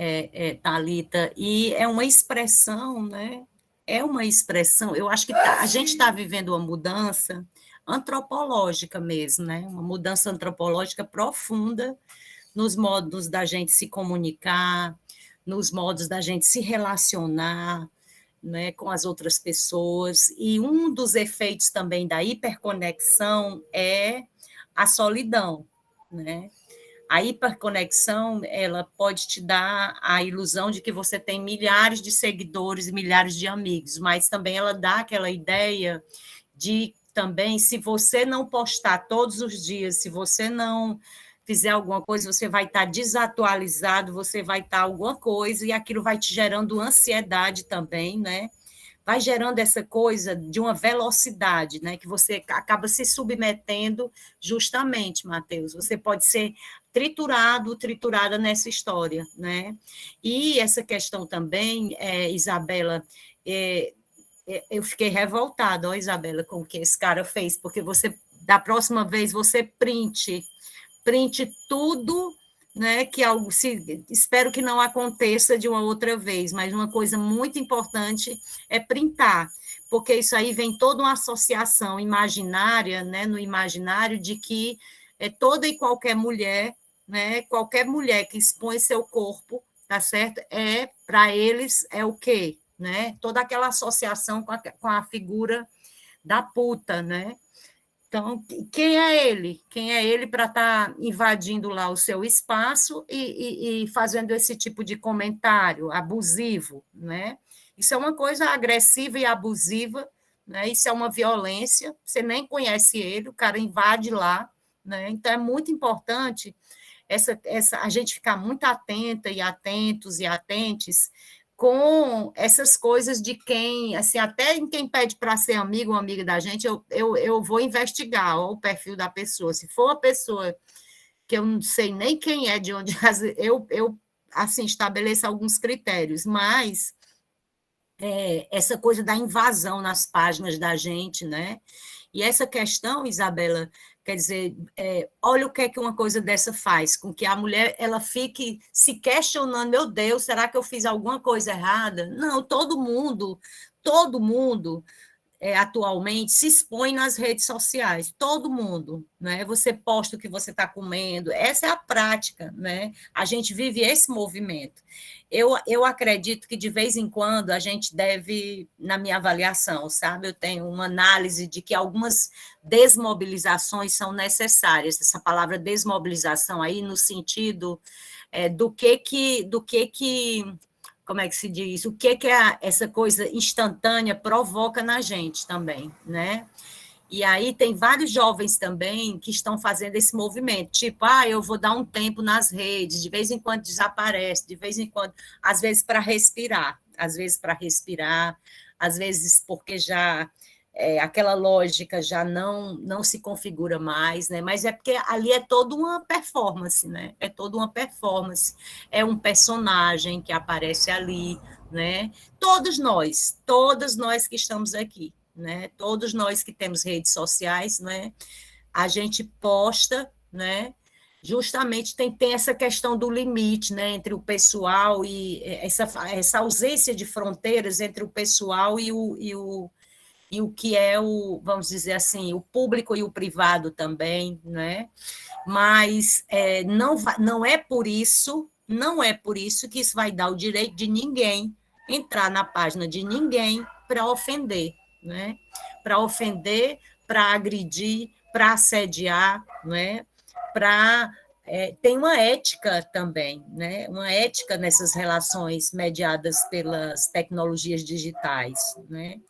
Thalita. E é uma expressão, né? É uma expressão. Eu acho que a gente está vivendo uma mudança antropológica mesmo, né? Uma mudança antropológica profunda nos modos da gente se comunicar, nos modos da gente se relacionar, né, com as outras pessoas. E um dos efeitos também da hiperconexão é a solidão, né? A hiperconexão, ela pode te dar a ilusão de que você tem milhares de seguidores e milhares de amigos, mas também ela dá aquela ideia de também, se você não postar todos os dias, se você não fizer alguma coisa, você vai estar desatualizado, você vai estar alguma coisa, e aquilo vai te gerando ansiedade também, né? vai gerando essa coisa de uma velocidade, né, que você acaba se submetendo justamente, Matheus. Você pode ser triturada nessa história, né? E essa questão também, Isabela, eu fiquei revoltada, ó, Isabela, com o que esse cara fez, porque você, da próxima vez, você printe tudo, né, que algo espero que não aconteça de uma outra vez, mas uma coisa muito importante é printar, porque isso aí vem toda uma associação imaginária, né, no imaginário de que toda e qualquer mulher, né, qualquer mulher que expõe seu corpo, tá certo? Para eles é o quê? Né? Toda aquela associação com a figura da puta, né? Então, quem é ele? Quem é ele para estar invadindo lá o seu espaço e fazendo esse tipo de comentário abusivo, né? Isso é uma coisa agressiva e abusiva, né? Isso é uma violência, você nem conhece ele, o cara invade lá, né? Então, é muito importante a gente ficar muito atenta e atentos e atentes com essas coisas de quem, assim, até em quem pede para ser amigo ou amiga da gente, eu vou investigar o perfil da pessoa. Se for uma pessoa que eu não sei nem quem é, de onde eu assim, estabeleço alguns critérios, mas essa coisa da invasão nas páginas da gente, né? E essa questão, Isabela, quer dizer, olha o que é que uma coisa dessa faz, com que a mulher ela fique se questionando, meu Deus, será que eu fiz alguma coisa errada? Não, todo mundo atualmente se expõe nas redes sociais, todo mundo, né? Você posta o que você está comendo, essa é a prática, né? A gente vive esse movimento. Eu acredito que, de vez em quando, a gente deve, na minha avaliação, sabe? Eu tenho uma análise de que algumas desmobilizações são necessárias, essa palavra desmobilização aí no sentido do que como é que se diz? O que essa coisa instantânea provoca na gente também, né? E aí tem vários jovens também que estão fazendo esse movimento, tipo, eu vou dar um tempo nas redes, de vez em quando desaparece, de vez em quando, às vezes para respirar, às vezes porque já aquela lógica já não se configura mais, né? Mas é porque ali é toda uma performance, né? É toda uma performance, é um personagem que aparece ali, né? Todas nós que estamos aqui, né? Todos nós que temos redes sociais, né? A gente posta, né? Justamente tem essa questão do limite, né? Entre o pessoal e essa ausência de fronteiras entre o pessoal e o que é vamos dizer assim, o público e o privado também, né? Mas não é por isso que isso vai dar o direito de ninguém entrar na página de ninguém para ofender, né? Para ofender, para agredir, para assediar, né? Tem uma ética também, né? Uma ética nessas relações mediadas pelas tecnologias digitais, né?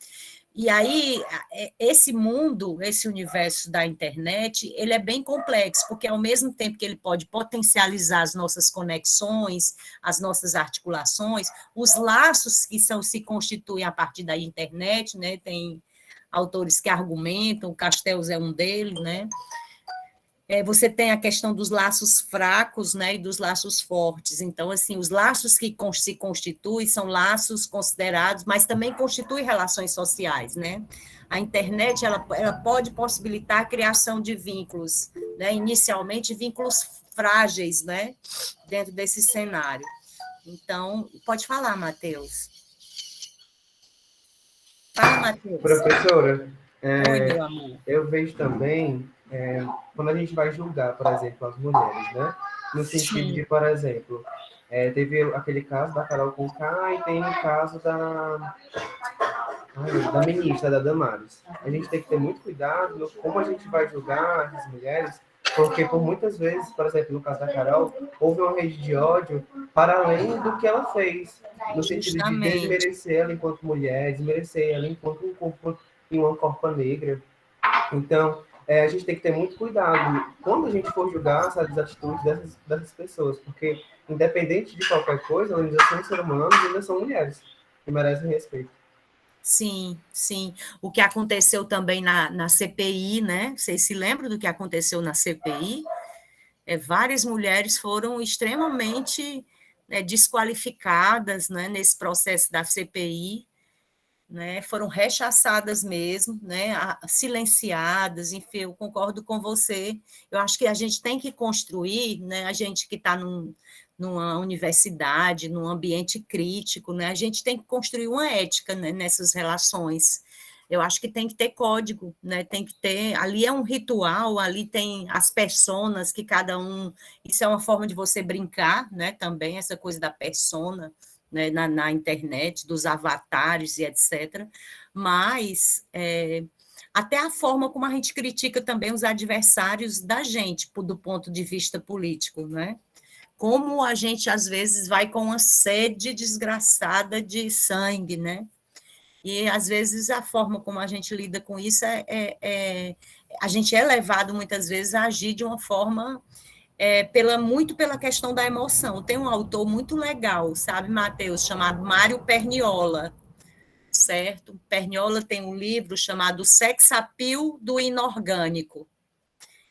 E aí, esse mundo, esse universo da internet, ele é bem complexo, porque ao mesmo tempo que ele pode potencializar as nossas conexões, as nossas articulações, os laços que se constituem a partir da internet, né? Tem autores que argumentam, o Castells é um deles, né? Você tem a questão dos laços fracos, né, e dos laços fortes. Então, assim, os laços que se constituem são laços considerados, mas também constituem relações sociais, né? A internet ela pode possibilitar a criação de vínculos, né? Inicialmente vínculos frágeis, né, dentro desse cenário. Então, pode falar, Matheus. Fala, Matheus. Professora, Oi, meu amor. eu vejo também quando a gente vai julgar, por exemplo, as mulheres, né? No sentido de, por exemplo, teve aquele caso da Carol Conká e tem o caso da ministra, da Damares. A gente tem que ter muito cuidado no como a gente vai julgar as mulheres, porque por muitas vezes, por exemplo, no caso da Carol, houve uma rede de ódio para além do que ela fez, no sentido de desmerecer ela enquanto mulher, desmerecer ela enquanto um corpo e uma corpa negra. Então, a gente tem que ter muito cuidado quando a gente for julgar essas atitudes dessas pessoas, porque, independente de qualquer coisa, elas ainda são seres humanos e ainda são mulheres, que merecem respeito. Sim, sim. O que aconteceu também na CPI, né? Vocês se lembram do que aconteceu na CPI? Várias mulheres foram extremamente desqualificadas, né, nesse processo da CPI, né, foram rechaçadas mesmo, né, silenciadas, enfim, eu concordo com você. Eu acho que a gente tem que construir, né, a gente que está numa universidade, num ambiente crítico, né, a gente tem que construir uma ética, né, nessas relações. Eu acho que tem que ter código, né? Tem que ter. Ali é um ritual, ali tem as personas que cada um. Isso é uma forma de você brincar, né? Também essa coisa da persona, né? Na internet, dos avatares e etc. Mas até a forma como a gente critica também os adversários da gente, do ponto de vista político, né? Como a gente às vezes vai com uma sede desgraçada de sangue, né? E, às vezes, a forma como a gente lida com isso a gente é levado, muitas vezes, a agir de uma forma muito pela questão da emoção. Tem um autor muito legal, sabe, Matheus, chamado Mário Perniola, certo? Perniola tem um livro chamado Sex Appeal do Inorgânico,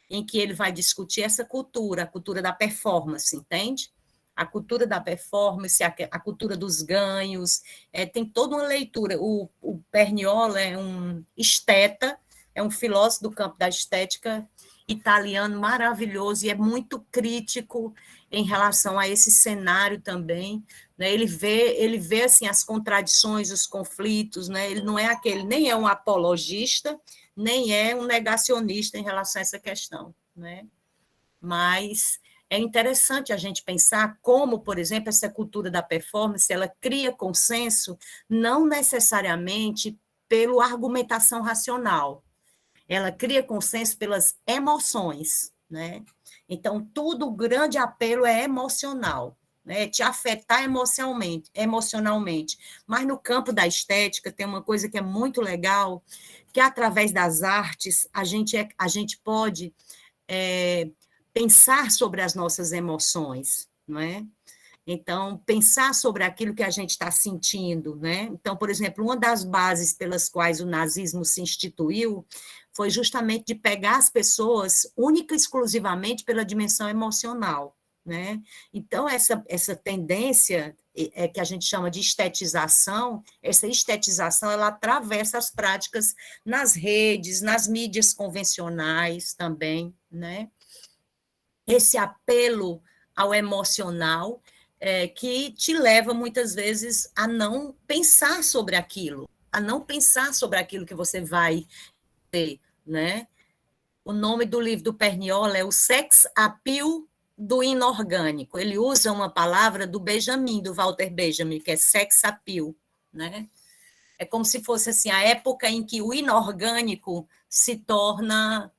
em que ele vai discutir essa cultura, a cultura da performance, entende? A cultura da performance, a cultura dos ganhos, tem toda uma leitura. O Perniola é um esteta, é um filósofo do campo da estética italiano maravilhoso e é muito crítico em relação a esse cenário também, né? Ele vê assim as contradições, os conflitos, né? Ele não é nem é um apologista, nem é um negacionista em relação a essa questão, né? Mas é interessante a gente pensar como, por exemplo, essa cultura da performance, ela cria consenso não necessariamente pela argumentação racional, ela cria consenso pelas emoções, né? Então, o grande apelo é emocional, né? Te afetar emocionalmente. Mas no campo da estética tem uma coisa que é muito legal, que através das artes a gente pode pensar sobre as nossas emoções, não é? Então, pensar sobre aquilo que a gente está sentindo, né? Então, por exemplo, uma das bases pelas quais o nazismo se instituiu foi justamente de pegar as pessoas única e exclusivamente pela dimensão emocional, né? Então, essa tendência que a gente chama de estetização, essa estetização, ela atravessa as práticas nas redes, nas mídias convencionais também, né? Esse apelo ao emocional que te leva, muitas vezes, a não pensar sobre aquilo, que você vai ter, né? O nome do livro do Perniola é o Sex Appeal do Inorgânico. Ele usa uma palavra do Walter Benjamin, que é sex appeal, né? É como se fosse assim, a época em que o inorgânico se torna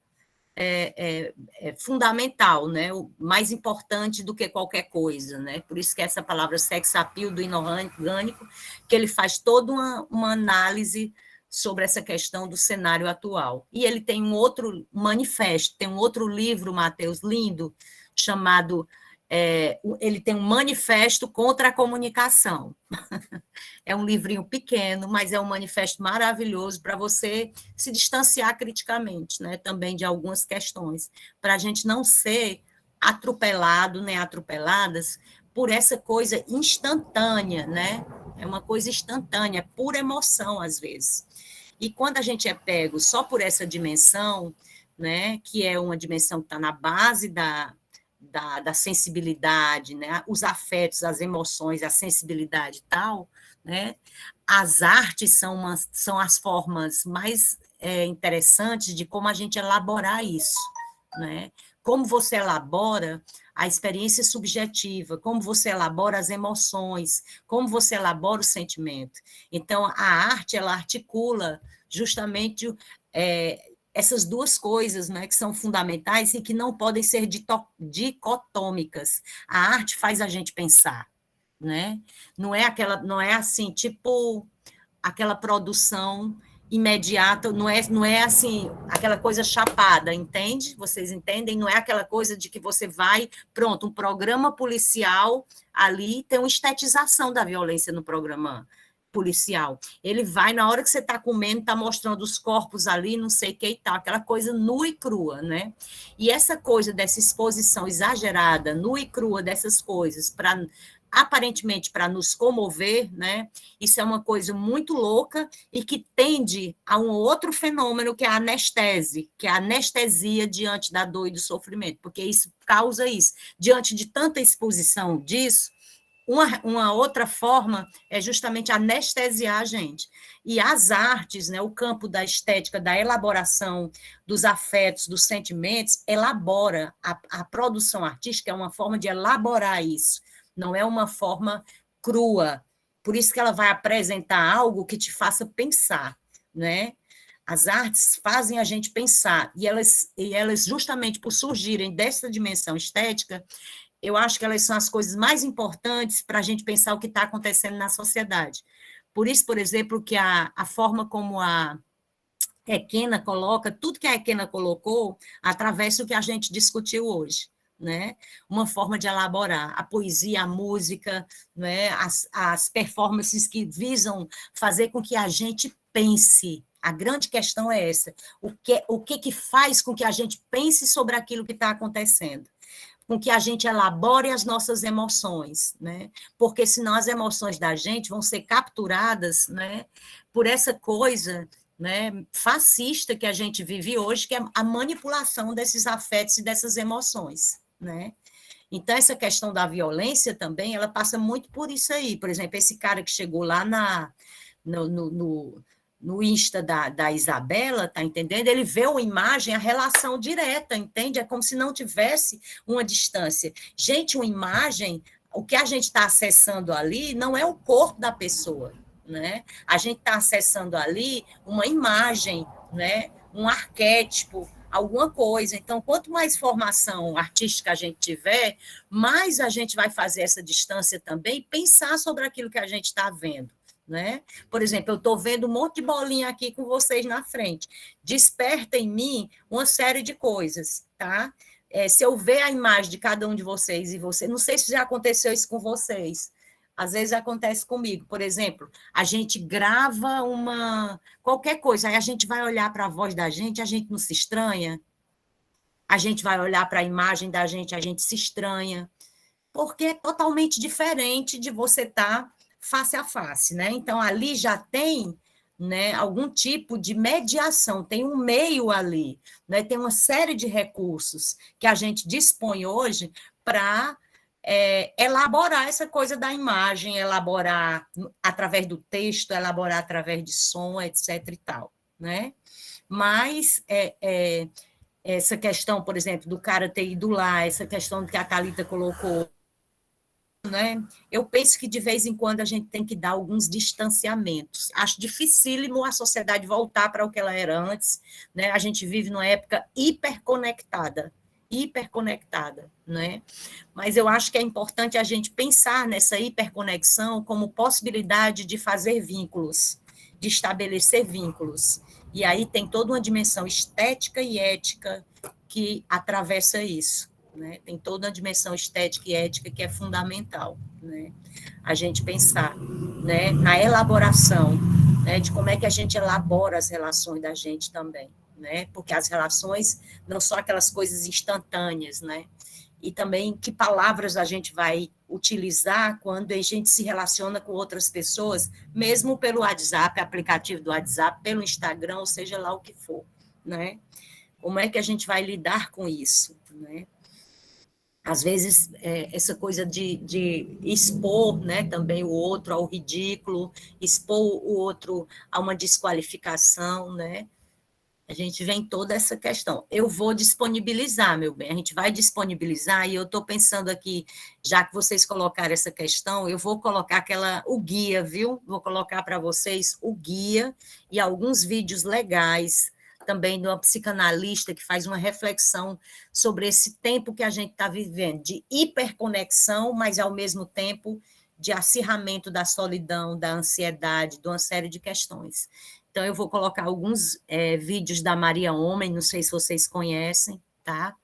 fundamental, né? O mais importante do que qualquer coisa, né? Por isso que essa palavra sex appeal do inorgânico, que ele faz toda uma análise sobre essa questão do cenário atual. E ele tem um outro manifesto, tem um outro livro, Matheus, lindo, chamado ele tem um manifesto contra a comunicação. É um livrinho pequeno, mas é um manifesto maravilhoso para você se distanciar criticamente, né, também de algumas questões, para a gente não ser atropelado, nem atropeladas por essa coisa instantânea, né? É uma coisa instantânea, é pura emoção, às vezes. E quando a gente é pego só por essa dimensão, né, que é uma dimensão que está na base da sensibilidade, né? Os afetos, as emoções, a sensibilidade e tal, né? As artes são as formas mais interessantes de como a gente elaborar isso, né? Como você elabora a experiência subjetiva, como você elabora as emoções, como você elabora o sentimento. Então, a arte, ela articula justamente essas duas coisas, né, que são fundamentais e que não podem ser dicotômicas. A arte faz a gente pensar, né? Não é assim, tipo aquela produção imediata, não é assim, aquela coisa chapada, entende? Vocês entendem? Não é aquela coisa de que você vai, pronto, um programa policial ali tem uma estetização da violência no programa policial. Ele vai, na hora que você está comendo, está mostrando os corpos ali, não sei o que e tal, aquela coisa nua e crua, né? E essa coisa dessa exposição exagerada, nua e crua dessas coisas, aparentemente para nos comover, né? Isso é uma coisa muito louca e que tende a um outro fenômeno que é a anestese, que é a anestesia diante da dor e do sofrimento, porque isso causa isso. Diante de tanta exposição disso, uma outra forma é justamente anestesiar a gente. E as artes, né, o campo da estética, da elaboração dos afetos, dos sentimentos, elabora. A produção artística é uma forma de elaborar isso, não é uma forma crua. Por isso que ela vai apresentar algo que te faça pensar, né? As artes fazem a gente pensar, e elas justamente por surgirem dessa dimensão estética, eu acho que elas são as coisas mais importantes para a gente pensar o que está acontecendo na sociedade. Por isso, por exemplo, que a forma como a Requena coloca, tudo que a Requena colocou, atravessa o que a gente discutiu hoje, né? Uma forma de elaborar a poesia, a música, né? As performances que visam fazer com que a gente pense. A grande questão é essa. O que faz com que a gente pense sobre aquilo que está acontecendo? Com que a gente elabore as nossas emoções, né? Porque senão as emoções da gente vão ser capturadas, né, por essa coisa, né, fascista que a gente vive hoje, que é a manipulação desses afetos e dessas emoções, né? Então, essa questão da violência também, ela passa muito por isso aí. Por exemplo, esse cara que chegou lá no Insta da Isabela, tá entendendo? Ele vê uma imagem, a relação direta, entende? É como se não tivesse uma distância. Gente, uma imagem, o que a gente está acessando ali não é o corpo da pessoa, né? A gente está acessando ali uma imagem, né? Um arquétipo, alguma coisa. Então, quanto mais formação artística a gente tiver, mais a gente vai fazer essa distância também, pensar sobre aquilo que a gente está vendo, né? Por exemplo, eu estou vendo um monte de bolinha aqui com vocês na frente. Desperta em mim uma série de coisas, tá? Se eu ver a imagem de cada um de vocês e você, não sei se já aconteceu isso com vocês, às vezes acontece comigo. Por exemplo, a gente grava qualquer coisa, aí a gente vai olhar para a voz da gente, a gente não se estranha? A gente vai olhar para a imagem da gente, a gente se estranha, porque é totalmente diferente de você estar face a face, né? Então, ali já tem, né, algum tipo de mediação, tem um meio ali, né? Tem uma série de recursos que a gente dispõe hoje para elaborar essa coisa da imagem, elaborar através do texto, elaborar através de som, etc. e tal, né? Mas essa questão, por exemplo, do cara ter ido lá, essa questão que a Thalita colocou, né? Eu penso que de vez em quando a gente tem que dar alguns distanciamentos. Acho dificílimo a sociedade voltar para o que ela era antes, né? A gente vive numa época hiperconectada, né? Mas eu acho que é importante a gente pensar nessa hiperconexão como possibilidade de fazer vínculos, de estabelecer vínculos. E aí tem toda uma dimensão estética e ética que atravessa isso, né? Tem toda uma dimensão estética e ética que é fundamental, né? A gente pensar, né, na elaboração, né, de como é que a gente elabora as relações da gente também, né? Porque as relações não são aquelas coisas instantâneas, né? E também que palavras a gente vai utilizar quando a gente se relaciona com outras pessoas, mesmo pelo WhatsApp, aplicativo do WhatsApp, pelo Instagram, ou seja lá o que for, né? Como é que a gente vai lidar com isso, né? Às vezes, essa coisa de expor, né, também o outro ao ridículo, expor o outro a uma desqualificação, né? A gente vem toda essa questão. Eu vou disponibilizar, meu bem, a gente vai disponibilizar, e eu estou pensando aqui, já que vocês colocaram essa questão, eu vou colocar o guia, viu? Vou colocar para vocês o guia e alguns vídeos legais, também de uma psicanalista que faz uma reflexão sobre esse tempo que a gente está vivendo, de hiperconexão, mas, ao mesmo tempo, de acirramento da solidão, da ansiedade, de uma série de questões. Então, eu vou colocar alguns vídeos da Maria Homem, não sei se vocês conhecem, tá?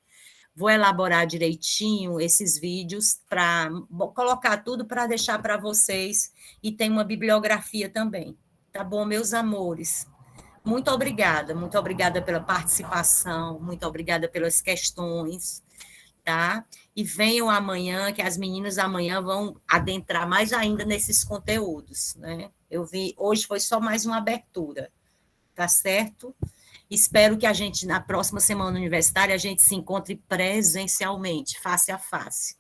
Vou elaborar direitinho esses vídeos para colocar tudo para deixar para vocês e tem uma bibliografia também. Tá bom, meus amores? Muito obrigada pela participação, muito obrigada pelas questões, tá? E venham amanhã, que as meninas amanhã vão adentrar mais ainda nesses conteúdos, né? Eu vi, hoje foi só mais uma abertura, tá certo? Espero que a gente, na próxima semana universitária, a gente se encontre presencialmente, face a face,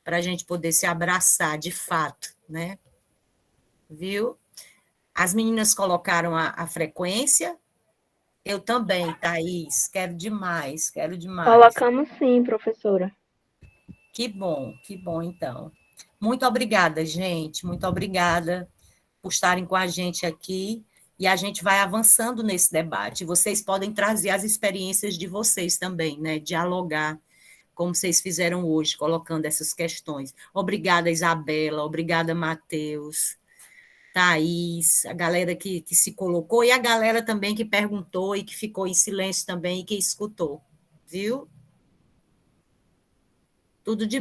para a gente poder se abraçar de fato, né? Viu? As meninas colocaram a frequência, eu também, Thaís, quero demais, quero demais. Colocamos sim, professora. Que bom, então. Muito obrigada, gente, muito obrigada por estarem com a gente aqui, e a gente vai avançando nesse debate. Vocês podem trazer as experiências de vocês também, né? Dialogar, como vocês fizeram hoje, colocando essas questões. Obrigada, Isabela, obrigada, Matheus, Thaís, a galera que se colocou, e a galera também que perguntou e que ficou em silêncio também e que escutou, viu? Tudo de